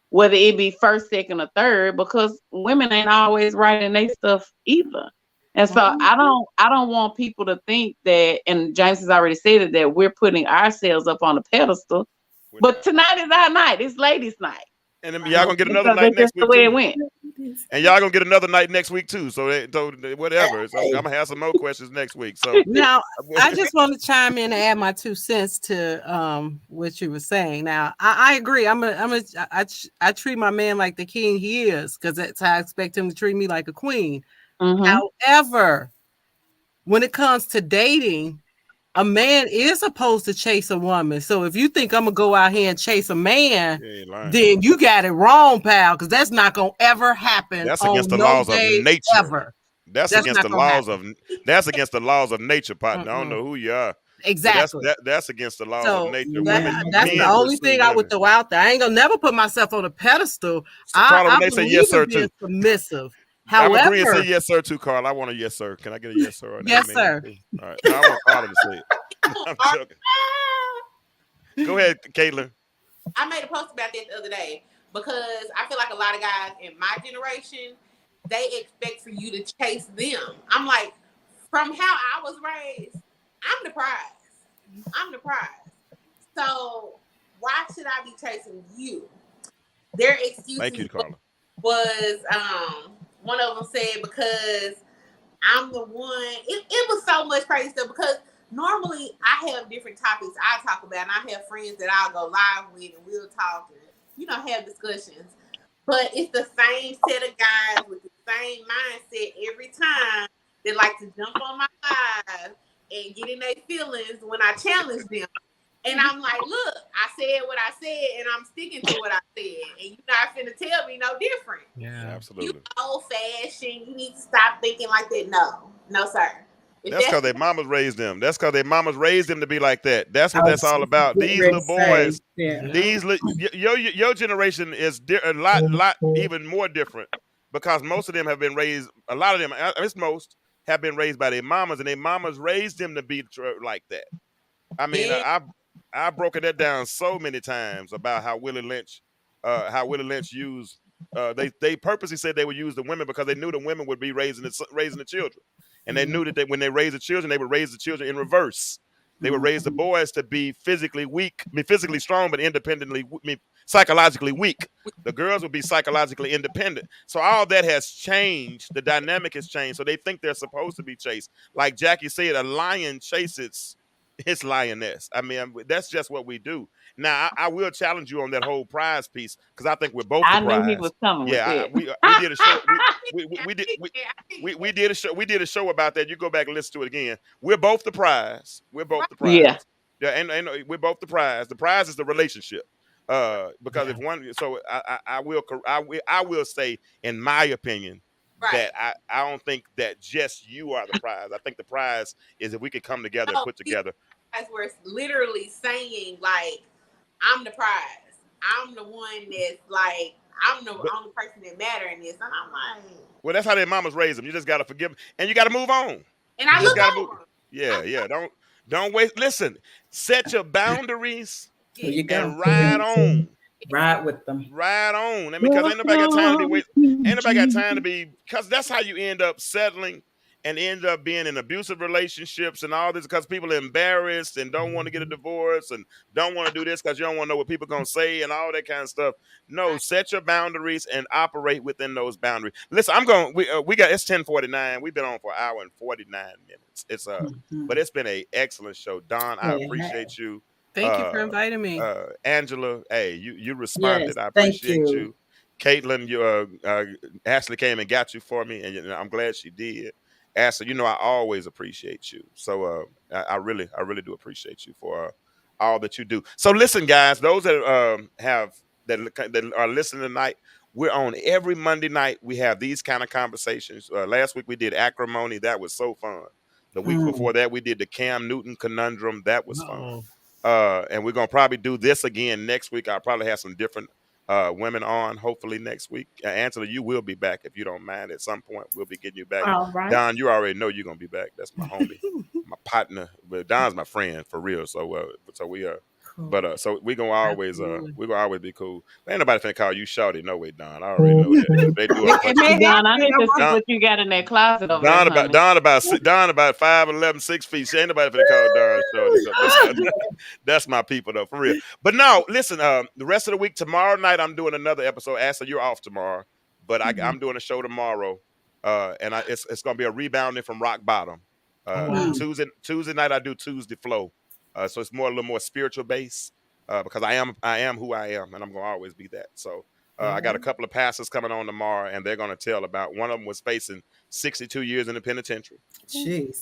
whether it be first, second, or third, because women ain't always right in their stuff either. And so I don't want people to think that, and James has already said it, that we're putting ourselves up on a pedestal. But tonight is our night. It's ladies' night. And then y'all gonna get another Because night that's just next the week way it too. went. And y'all gonna get another night next week too. So whatever. So I'm gonna have some more questions next week. So Now, I just want to chime in and add my 2 cents to what you were saying. Now, I agree. I treat my man like the king he is, because that's how I expect him to treat me, like a queen. Mhm. However, when it comes to dating, a man is supposed to chase a woman. So if you think I'm gonna go out here and chase a man, you ain't lying. then you got it wrong, pal, because that's not gonna ever happen. That's on against the no laws of day nature. Ever. That's against the laws of nature, partner. I don't know who you are. Exactly. That's against the laws So of nature. that's the only thing I would throw out there. I ain't gonna never put myself on a pedestal. Carla, when I they say believe yes, sir, in being too. submissive. I'm agreeing. However, Say yes, sir, too, Carl. I want a yes, sir. Can I get a yes, sir? Yes, sir. All right. Now I want Carla to say it. I'm joking. Go ahead, Caitlin. I made a post about that the other day because I feel like a lot of guys in my generation, they expect for you to chase them. I'm like, from how I was raised, I'm the prize. So why should I be chasing you? Their excuses Thank you, Carla. was one of them said because I'm the one. It was so much crazy stuff because normally I have different topics I talk about, and I have friends that I'll go live with, and we'll talk and have discussions. But it's the same set of guys with the same mindset every time. They like to jump on my live and get in their feelings when I challenge them. And I'm like, look, I said what I said, and I'm sticking to what I said. And you're not finna tell me no different. Yeah, absolutely. You old-fashioned. You need to stop thinking like that. No, sir. That's because their mamas raised them. That's because their mamas raised them to be like that. That's what that's all about. These little boys, your generation is a lot even more different because most of them have been raised. A lot of them, it's most, have been raised by their mamas, and their mamas raised them to be like that. I mean, I've broken that down so many times about how Willie Lynch used. They purposely said they would use the women because they knew the women would be raising the children, and they knew that when they raised the children, they would raise the children in reverse. They would raise the boys to be physically strong, but psychologically weak. The girls would be psychologically independent. So all that has changed. The dynamic has changed. So they think they're supposed to be chased. Like Jackie said, a lion chases It's lioness. I mean, that's just what we do. Now, I will challenge you on that whole prize piece because I think we're both the I knew he was prize. coming with Yeah, that. we did a show. We did I we did a show. We did a show about that. You go back and listen to it again. We're both the prize. We're both the Yeah. prize. Yeah, and we're both the prize. The prize is the relationship. Because if Yeah. one, so I will say, in my opinion, Right. that I don't think that just you are the prize. I think the prize is if we could come together and Oh, put together. As we're literally saying, like, I'm the prize. I'm the one that's like, I'm the only person that matter in this. And I'm like, Well, that's how their mamas raise them. You just gotta forgive them, and you gotta move on. and I You just look gotta move. over. Yeah. Don't waste. Listen, set your boundaries There you go. and ride on. Ride with them. Right on. I mean, because ain't nobody got time to be ain't nobody got time to be, because that's how you end up settling and end up being in abusive relationships and all this, because people are embarrassed and don't want to get a divorce and don't want to do this because you don't want to know what people gonna say and all that kind of stuff. No, set your boundaries and operate within those boundaries. Listen, we got, it's 10:49. We've been on for an hour and 49 minutes. It's Mhm. but it's been a excellent show. Don, I Yeah. appreciate you. Thank you for inviting me. Angela, hey, you responded. Yes, I thank appreciate you. you. Caitlin, you Ashley came and got you for me, and I'm glad she did. Ashley, I always appreciate you. So I really do appreciate you for all that you do. So listen, guys, those that that are listening tonight, we're on every Monday night. We have these kind of conversations. Last week we did acrimony. That was so fun. The week before that we did the Cam Newton conundrum. That was fun. And we're gonna probably do this again next week. I'll probably have some different women on, hopefully next week. Angela, you will be back if you don't mind. At some point, we'll be getting you back. All right. Don, you already know you're gonna be back. That's my homie, my partner. But Don's my friend for real. So we are. Cool. But so we're gonna always be cool. Ain't nobody finna call you shorty, no way, Don. I Oh. already know that. They do a bunch of Don, I need to see Don- what you got in that closet over there, honey. Don about 5'11", 6 feet. She ain't nobody finna call Don shorty. That's my people though, for real. But no, listen. The rest of the week, tomorrow night, I'm doing another episode. Ashley, you're off tomorrow, but I'm doing a show tomorrow, and it's gonna be a rebounding from rock bottom. Wow. Tuesday night, I do Tuesday Flow, so it's a little more spiritual base, because I am who I am, and I'm gonna always be that. So. I got a couple of pastors coming on tomorrow, and they're going to tell about, one of them was facing 62 years in the penitentiary. Jeez.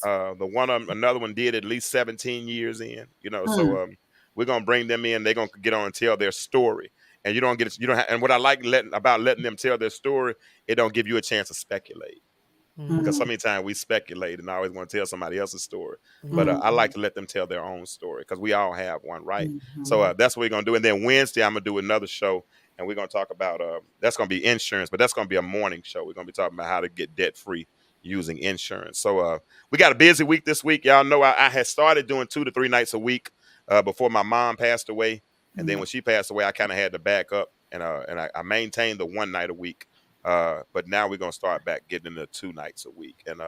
Another one did at least 17 years in. So we're going to bring them in. They're going to get on and tell their story. And and what I like about letting them tell their story, it don't give you a chance to speculate. Because so many times we speculate and I always want to tell somebody else's story. But I like to let them tell their own story because we all have one, right? So that's what we're going to do. And then Wednesday, I'm going to do another show. And we're going to talk about, that's going to be insurance, but that's going to be a morning show. We're going to be talking about how to get debt-free using insurance. So we got a busy week this week. Y'all know I had started doing 2 to 3 nights a week before my mom passed away. And then when she passed away, I kind of had to back up. And I maintained the 1 night a week. But now we're going to start back getting into 2 nights a week. And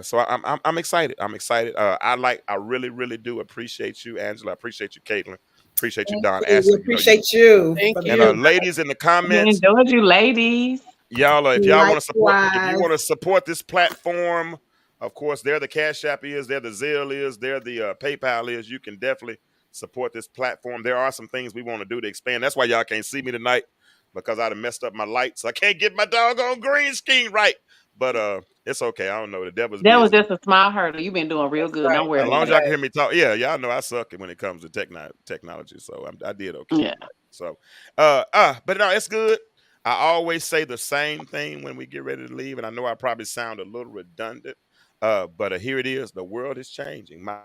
so I'm excited. I'm excited. I really, really do appreciate you, Angela. I appreciate you, Caitlin. Appreciate you, Don. We Ashley, appreciate you. Thank for you. the- and ladies in the We comments, enjoyed you, ladies. y'all, if y'all want to support, if Likewise. you want to support this platform, of course, there the Cash App is, there the Zelle is, there the PayPal is. You can definitely support this platform. There are some things we want to do to expand. That's why y'all can't see me tonight, because I'd have messed up my lights. I can't get my doggone green screen right. But it's okay. I don't know. The devil's That was busy. just a small hurdle. You've been doing real good. Don't worry As long about as y'all can hear me talk, yeah, y'all know I suck when it comes to technology. So I did okay. Yeah. So, but no, it's good. I always say the same thing when we get ready to leave, and I know I probably sound a little redundant, but here it is. The world is changing. My